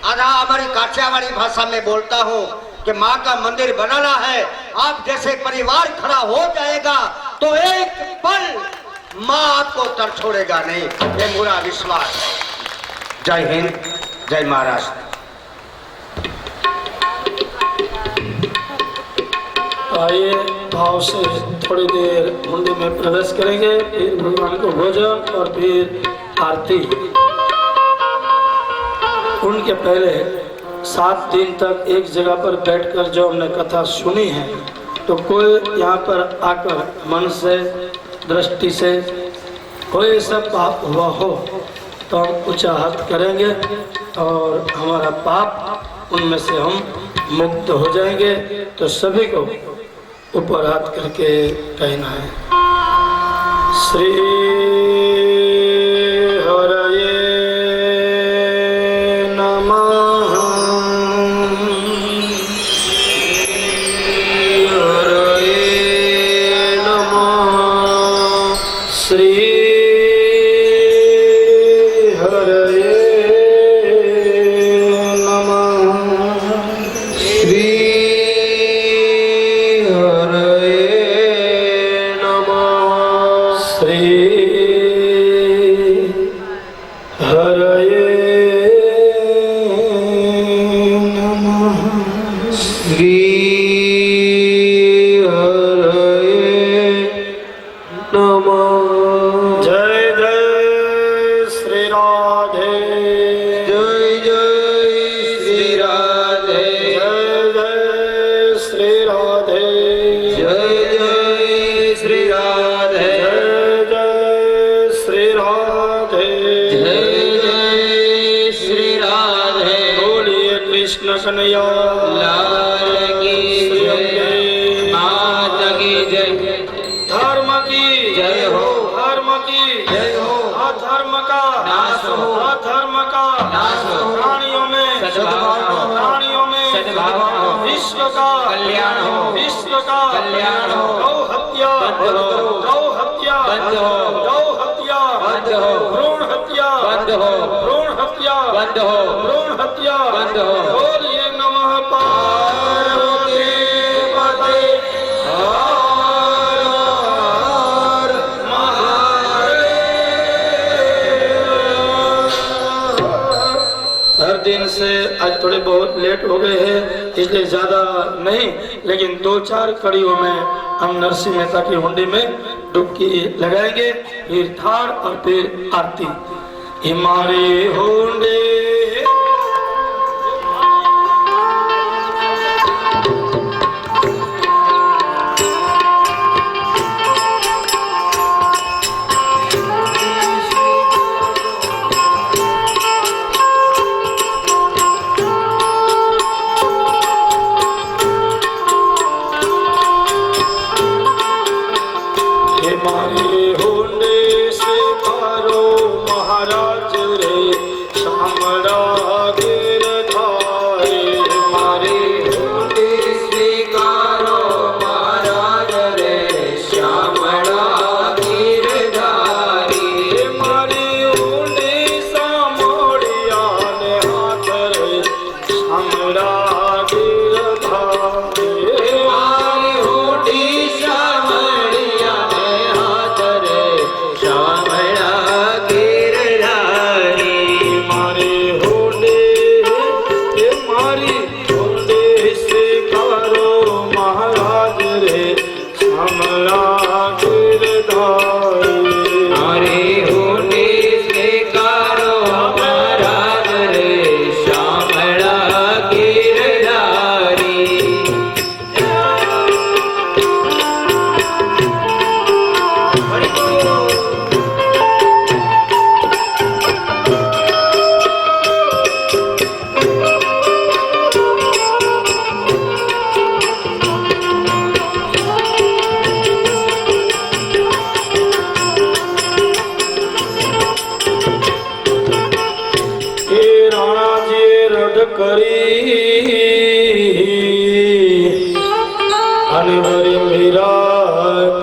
C: आधा हमारी काठियावाड़ी भाषा में बोलता हूँ कि माँ का मंदिर बनाना है। आप जैसे परिवार खड़ा हो जाएगा तो एक पल माँ आपको तर छोड़ेगा नहीं, ये मेरा विश्वास है। जय हिंद, जय महाराष्ट्र।
A: आइए भाव से थोड़ी देर हुंडी में प्रवेश करेंगे, फिर भगवान को भोजन और फिर आरती। उनके पहले 7 दिन तक एक जगह पर बैठकर जो हमने कथा सुनी है, तो कोई यहाँ पर आकर मन से, दृष्टि से कोई ऐसा पाप हुआ हो तो हम ऊंचा हाथ करेंगे और हमारा पाप उनमें से हम मुक्त हो जाएंगे। तो सभी को ऊपर हाथ करके कहना है, श्री हरये नमः, हरये नमः, श्री
D: नमः।
A: का
D: नाश हो,
A: अधर्म का
D: नाश हो,
A: प्राणियों में
D: सद्भाव हो,
A: प्राणियों में
D: सद्भाव हो,
A: विश्व का
D: कल्याण हो,
A: विश्व का
D: कल्याण हो,
A: गौ हत्या
D: बंद हो,
A: गौ हत्या
D: बंद हो,
A: गौ हत्या
D: बंद हो,
A: भ्रूण हत्या
D: बंद हो,
A: भ्रूण हत्या
D: बंद हो,
A: भ्रूण हत्या
D: बंद हो।
A: बोलिए नमः पार्वती पते हर महादेव। हर दिन से आज थोड़े बहुत लेट हो गए हैं, इसलिए ज्यादा नहीं, लेकिन 2-4 कड़ियों में हम नरसिंह मेहता की हुंडी में डुबकी लगाएंगे, फिर थाड़ और फिर आरती। हमारे हुंडे हमारे हुंडे से करो महाराज रे शामड़ा गिरधारे। हमारे
D: हुंडी स्वीकारो महाराज रे श्यामला गिरधारी।
A: हमारी हुंडी सामोड़िया ने हाथ रे शामड़ा गिरधारे।
D: हमारी हुंडी श्यामलिया ने हाथ रे श्यामला गिरधारी।
A: हमारी हुंडी से करो महाराज रे शामड़ा गिरधारे।
D: हमारी हुंडी स्वीकारो महाराज रे श्यामला गिरधारी।
A: हे राणा जी रड करी अनवर मीरा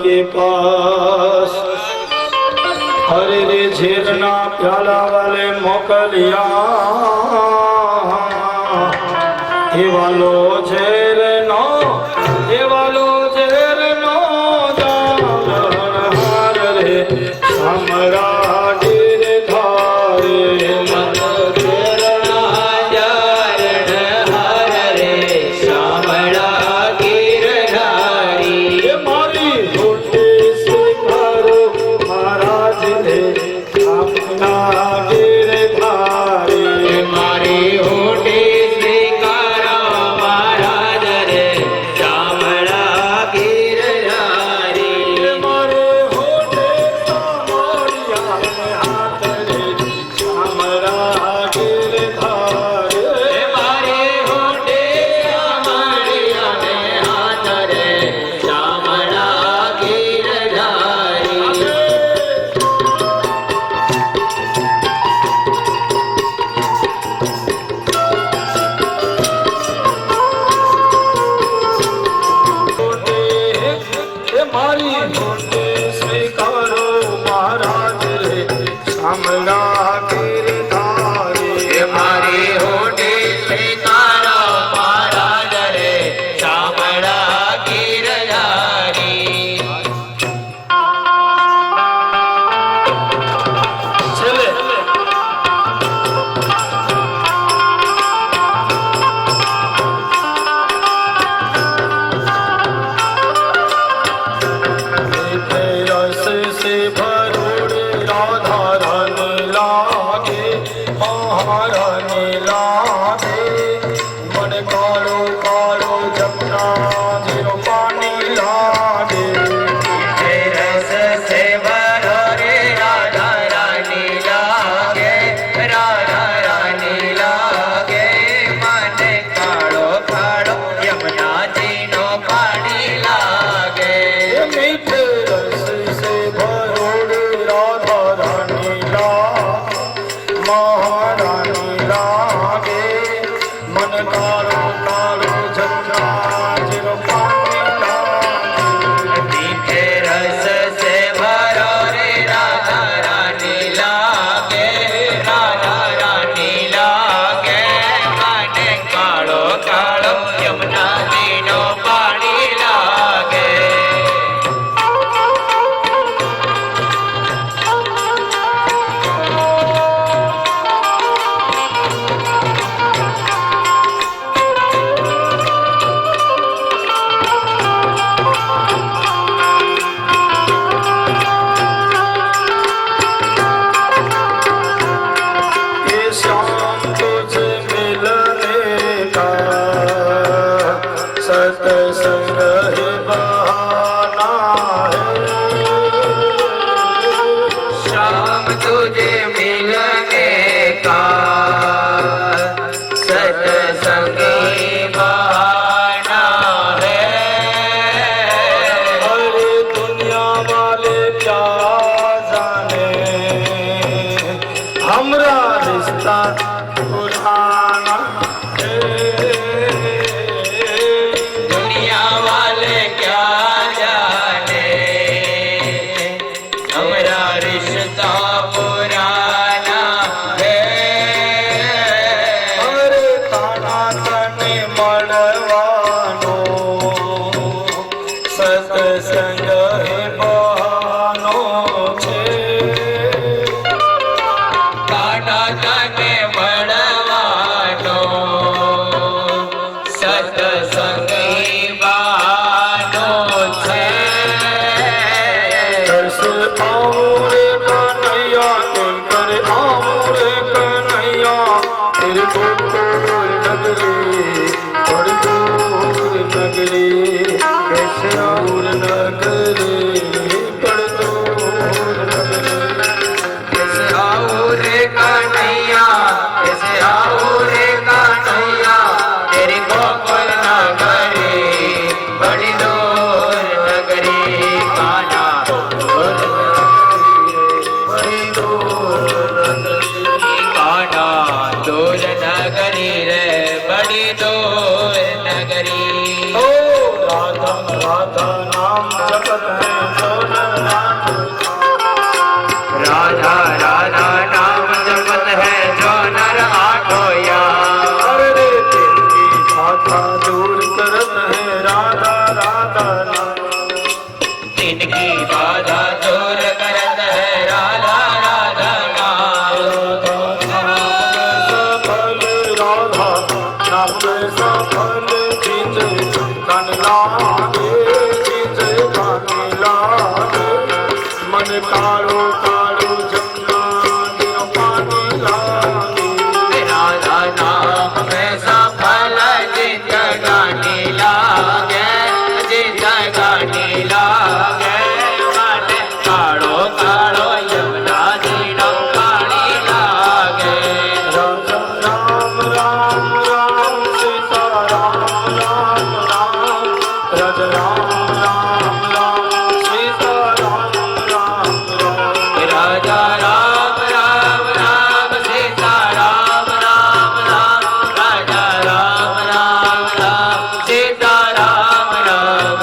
A: के पास। हरे रे झेरना प्याला वाले मोकलिया हे वालो झेरनो हे वालो झेरनो जान हार रे हमरा गिरधारे। हमारी हुंडी से करो महाराज रे अपना गिरधारे।
D: हमारी हुंडी स्वीकारो महाराज रे श्यामला गिरधारी।
A: हमारे हुंडी सामोड़िया ने हाथ रे शामड़ा गिरधारे।
D: हमारी हुंडी श्यामलिया ने हाथ रे श्यामला गिरधारी।
A: हमारी हुंडी स्वीकारो महाराज रे शामड़ा गिरधारे।
D: हमारी हुंडी स्वीकारो महाराज रे श्यामला गिरधारी।
A: चले रस से भरोड़े राधा रानी लागे महारानी लागे। मन कालो कालो जमुना जीरो पानी लागे।
D: रस से भरो रे राधा रानी लागे, राधा रानी लागे। मन कालो कालो यमुना जी नो पानी लागे।
A: मीठे रस से भरोड़े राधा रानी छे
D: काना तने वड़वानो सत्संगी बानो छे
A: कैसे आऊं रे कन्हैया तुम करे आऊं रे कन्हैया तेरे गोकुल नगरी बड़ी दूर नगरी कैसे आऊं रे नगरी बड़ी दूर नगरी
D: कैसे आओ रे कन्हैया कैसे आओ रे कन्हैया तेरी गोकुल नगरी बड़ी दूर नगरी काना
A: बड़ी दूर नगरी
D: काना दूर नगरी रे बड़ी दूर नगरी
A: ओ राधा राधा नाम जपत है
D: राधा राधा नाम जपत है जो नर आठोया
A: अरे रे तिनकी बाधा दूर करत है राधा राधा नाम
D: तिनकी बाधा दूर करत है राधा राधा नाम
A: सफल राधा नाम सफल जीते कन लागे जीते कन लागे मन कालो कालो जमुना दियो पानी लागे
D: राधा नाम में सफल जित गानी लागे जित गानी लागे मन काड़ो काड़ो यमुना दीनो पानी लागे
A: राजा राम राम राम सीता राम राम राम राजा राम राम राम सीता राम राम राम
D: राजा राम राम राम सीता राम राम राम राजा राम राम राम सीता राम राम राम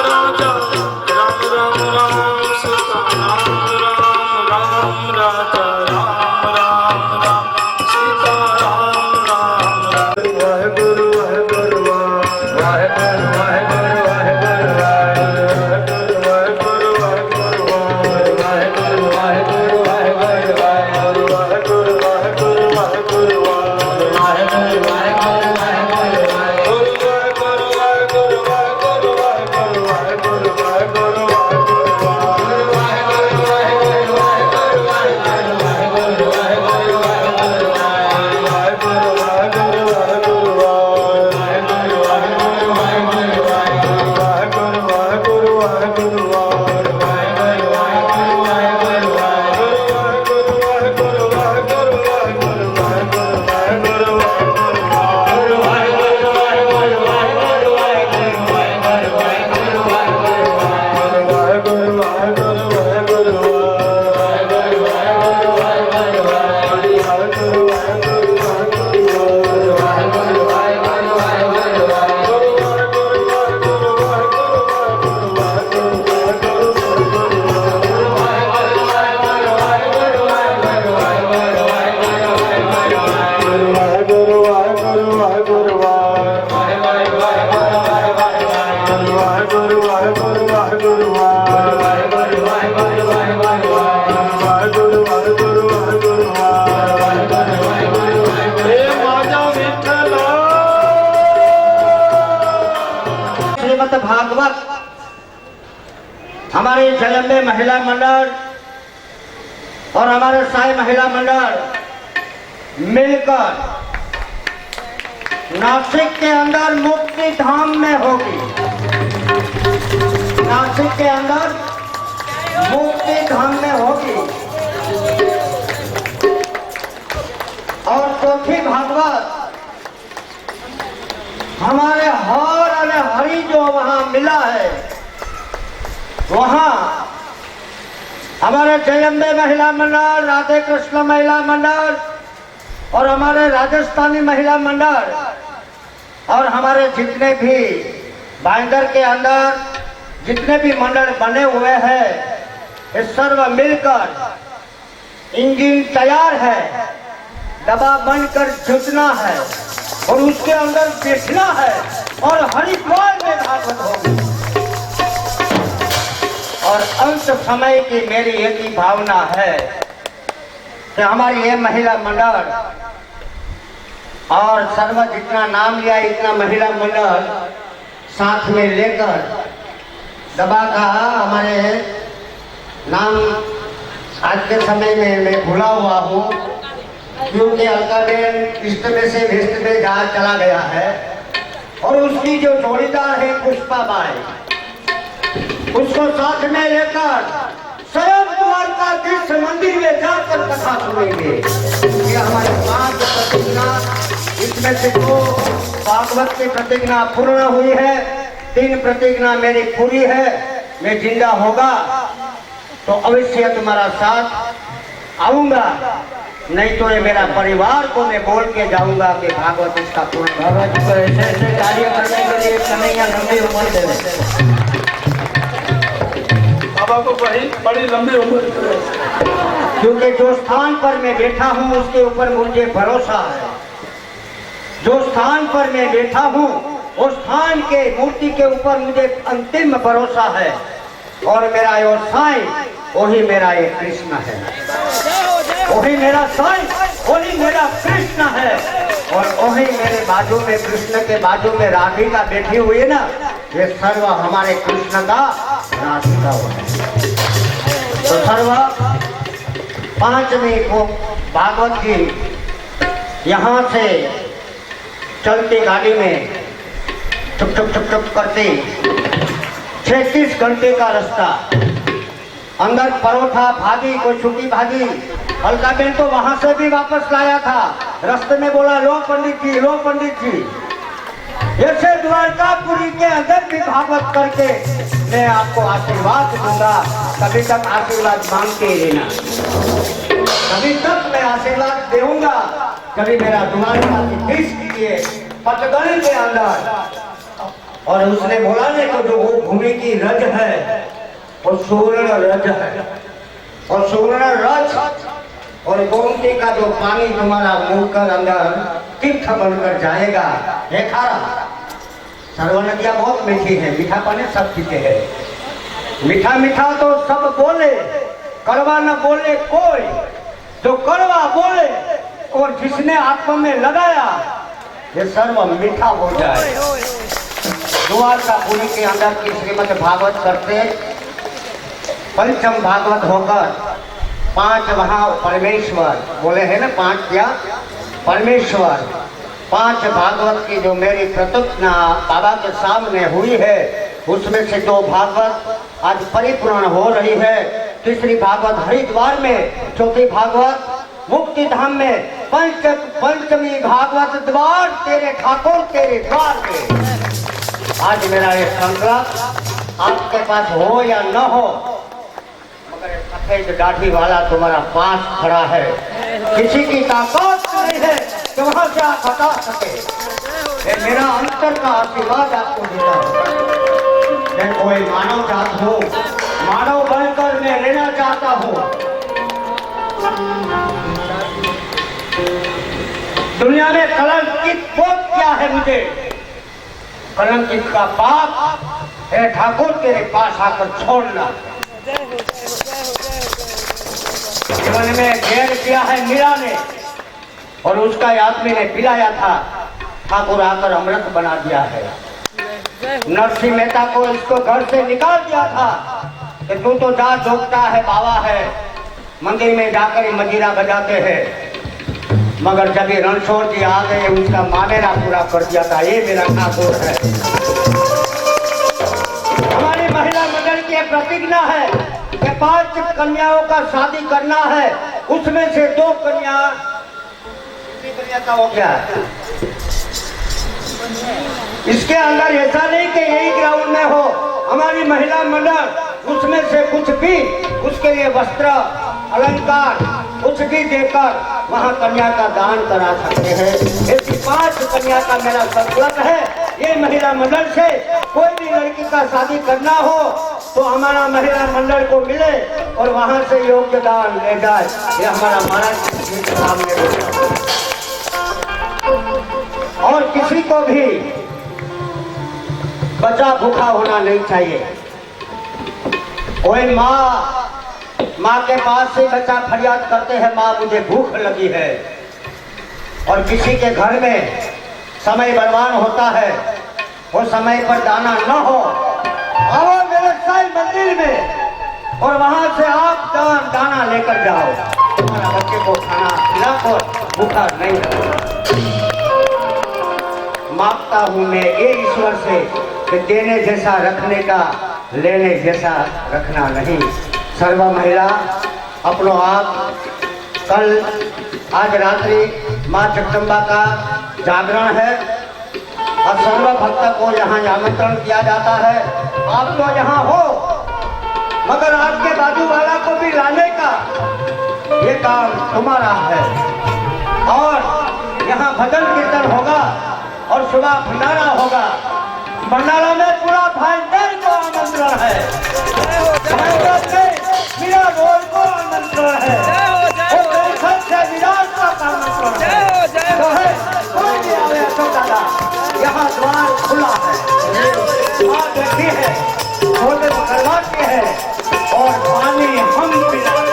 A: राजा राम राम राम सीता राम राम राम राजा राम राम राम सीता राम राम राम वाहेगुरु वाहेगुरु वाहेगुरु वाहेगुरु वाहेगुरु वाहेगुरु वाहेगुरु वाहेगुरु वाहेगुरु वाहेगुरु वाहेगुरु वाहेगुरु वाहेगुरु
C: श्रीमद् भागवत हमारे जगदम्बे महिला मंडल और हमारे साई महिला मंडल मिलकर नासिक के अंदर मुक्ति धाम में होगी। नासिक के अंदर मुक्ति धाम में होगी और चौथी भागवत हमारे हर और हरि जो वहाँ मिला है, वहाँ हमारे जयम्बे महिला मंडल, राधे कृष्ण महिला मंडल और हमारे राजस्थानी महिला मंडल और हमारे जितने भी बाइंदर के अंदर जितने भी मंडल बने हुए हैं, ये सर्व मिलकर इंजन तैयार है, दबा बनकर जुटना है और उसके अंदर बैठना है और हरिद्वार में भागवत होगी। और अंत समय की मेरी एक ही भावना है कि हमारी ये महिला मंडल और सर्व जितना नाम लिया इतना महिला मंडल साथ में लेकर दबा का हमारे नाम आज के समय में मैं भूला हुआ हूँ, क्योंकि अलकाबेन ईस्ट में से वेस्ट में जा चला गया है। और उसकी जो जोड़ीदार है पुष्पा बाई, उसको साथ में लेकर स्वयं द्वारकाधीश मंदिर में जाकर कथा सुनेंगे। ये हमारे 5 प्रतिज्ञा, इसमें से 2 भागवत की प्रतिज्ञा पूर्ण हुई है, 3 प्रतिज्ञा मेरी पूरी है। मैं जिंदा होगा तो अवश्य तुम्हारा साथ आऊंगा, नहीं तो ये मेरा परिवार को मैं बोल के जाऊंगा कि भागवत इसका पूर्ण। बाबा जी को ऐसे ऐसे कार्य करने के लिए कन्हैया लंबी उम्र दे दे।
A: बाबा को बड़ी लंबी उम्र,
C: क्योंकि जो स्थान पर मैं बैठा हूँ उसके ऊपर मुझे भरोसा है। जो स्थान पर मैं बैठा हूँ उस स्थान के मूर्ति के ऊपर मुझे अंतिम भरोसा है। और मेरा यो साईं वही मेरा ये कृष्ण है, वही मेरा साईं, वही मेरा कृष्ण है। और वही मेरे बाजू में, कृष्ण के बाजू में राधिका बैठी हुई है ना, ये सर्व हमारे कृष्ण का राधिका है। तो सर्व 5वीं को भागवत की यहाँ से चलती गाड़ी में चुप चुप चुप चुप करते 36 घंटे का रास्ता, अंदर परोठा भाजी, कोई छुट्टी भाजी। अलकाबेन तो वहां से भी वापस लाया था, रास्ते में बोला लो पंडित जी, लो पंडित जी। ऐसे द्वारकापुरी के अंदर भी भागवत करके मैं आपको आशीर्वाद दूंगा। कभी तक आशीर्वाद मांगते ही रहना, कभी तक मैं आशीर्वाद दूंगा। कभी मेरा द्वारकाधीश कीजिए पटगढ़ के अंदर। और उसने बोला ने तो जो वो भूमि की रज है और सुवर्ण रज है, और सुवर्ण रज और गोमती का जो पानी तुम्हारा मुंह कर अंदर तीर्थ बनकर जाएगा। है खारा, सर्व नदियाँ बहुत मीठी है, मीठा पानी सब पीते हैं। मीठा मीठा तो सब बोले, कड़वा न बोले कोई। जो कड़वा बोले और जिसने आत्मा में लगाया ये सर्व मीठा हो जाए। द्वारकापुरी के अंदर की श्रीमद् भागवत करते पंचम भागवत होकर 5 वहाँ परमेश्वर बोले हैं ना, 5 क्या परमेश्वर। 5 भागवत की जो मेरी प्रतिज्ञा बाबा के सामने हुई है उसमें से 2 भागवत आज परिपूर्ण हो रही है। तीसरी भागवत हरिद्वार में, चौथी भागवत मुक्ति धाम में, पंचमी भागवत द्वार तेरे ठाकुर तेरे द्वार में। आज मेरा ये संकल्प आपके पास हो या न हो, मगर सफेद दाढ़ी वाला तुम्हारा पास खड़ा है। किसी की ताकत नहीं है कि वहां से आप हटा सके। ये मेरा अंतर का आशीर्वाद आपको देता हूँ। मैं कोई मानव जात हूँ, मानव बनकर मैं रहना चाहता हूँ। दुनिया में कलंकित बहुत क्या है मुझे, कलंकित का पाप है ठाकुर तेरे पास आकर छोड़ना। जीवन में घेर किया है मीरा ने और उसका आदमी ने पिलाया था, ठाकुर आकर अमृत बना दिया है। नरसिंह मेहता को इसको घर से निकाल दिया था कि तू तो जा जोगता है, बाबा है, मंदिर में जाकर मजीरा बजाते हैं। मगर जब ये रणछोड़ जी आ गए उसका मामेरा पूरा कर दिया था। ये मेरा ठाकुर है। हमारी महिला मंडल की प्रतिज्ञा है कि 5 कन्याओं का शादी करना है, उसमें से 2 कन्या का हो गया। इसके अंदर ऐसा नहीं कि यही ग्राउंड में हो, हमारी महिला मंडल उसमें से कुछ भी उसके लिए वस्त्र अलंकार कुछ भी देकर वहाँ कन्या का दान करा सकते हैं। ऐसी 5 कन्या का मेरा संकल्प है। ये महिला मंडल से कोई भी लड़की का शादी करना हो तो हमारा महिला मंडल को मिले और वहाँ से योगदान ले जाए। ये हमारा महाराज जी के सामने और किसी को भी बचा भूखा होना नहीं चाहिए। कोई माँ के पास से बच्चा फरियाद करते हैं, माँ मुझे भूख लगी है, और किसी के घर में समय बलवान होता है, वो समय पर दाना न हो, आओ मेरे साईं मंदिर में और वहां से आप दाना लेकर जाओ, तुम्हारा बच्चे को खाना खिलाओ, भूखा नहीं रहो। मांगता हूं मैं ये ईश्वर से कि देने जैसा रखने का, लेने जैसा रखना नहीं। सर्व महिला अपनो आप कल आज रात्रि माँ जगदम्बा का जागरण है और सर्व भक्त को यहाँ आमंत्रण किया जाता है। आप तो यहाँ हो, मगर आपके बाजू वाला को भी लाने का ये काम तुम्हारा है। और यहाँ भजन कीर्तन होगा और सुबह भंडारा होगा। भंडारा में पूरा भाईचारे को आमंत्रण है, मेरा रोल को आमंत्रण है, विराट का आमंत्रण है। कोई भी आवे तो दादा, यहाँ द्वार खुला है, बात देखी है, छोटे करवा के है और पानी हम पिलाते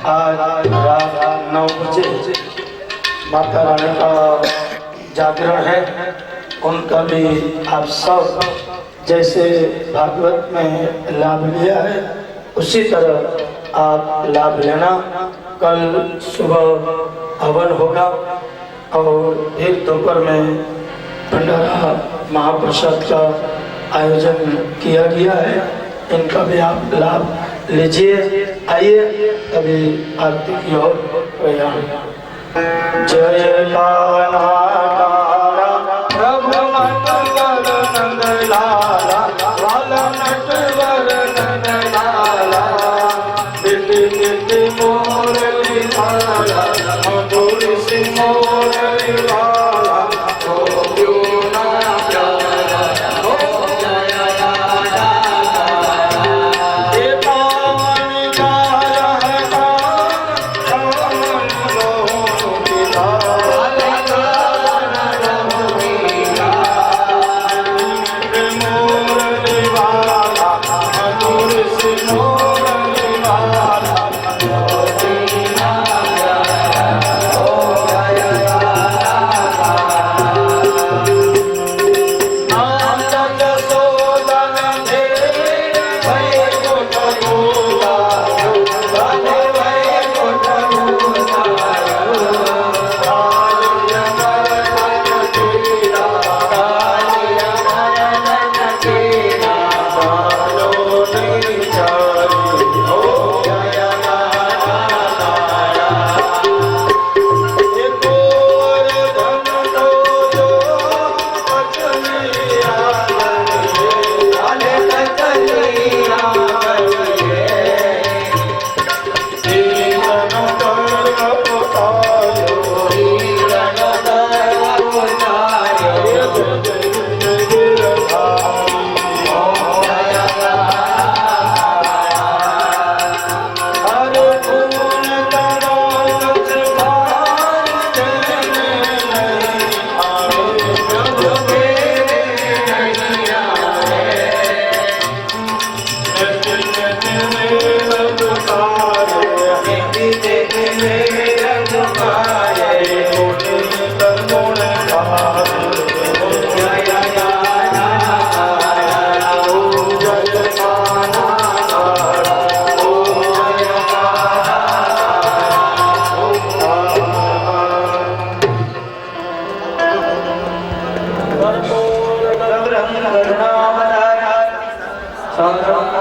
A: आज रात 9 बजे माता रानी का जागरण है। उनका भी आप सब जैसे भागवत में लाभ लिया है उसी तरह आप लाभ लेना। कल सुबह हवन होगा और फिर दोपहर में भंडारा महाप्रसाद का आयोजन किया गया है। इनका भी आप लाभ लीजिए। आइए अभी आरती की ओर प्रयाण। जय लाला प्रभु नटवर नंद लाला, लाला नटवर नंद लाला, दिति दिति मोरली लाला, मधुर सी मोरली लाला, ओ क्यों ना प्यारा, ओ जय लाला। ये पावन काया है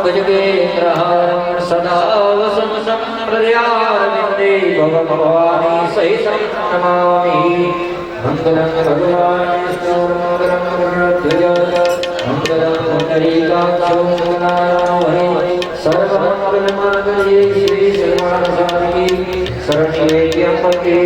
D: भुजगेन्द्रहारं सदा वसन्तं हृदयारविन्दे भगवानी सहितं नमामि। मंगलं भगवान् विष्णु मंगलं गरुडध्वज मंगलं पुंडरीकाक्षो मंगलाय सर्वमंगलमांगल्ये शिवे सर्वार्थसाधिके शरण्ये त्र्यंबके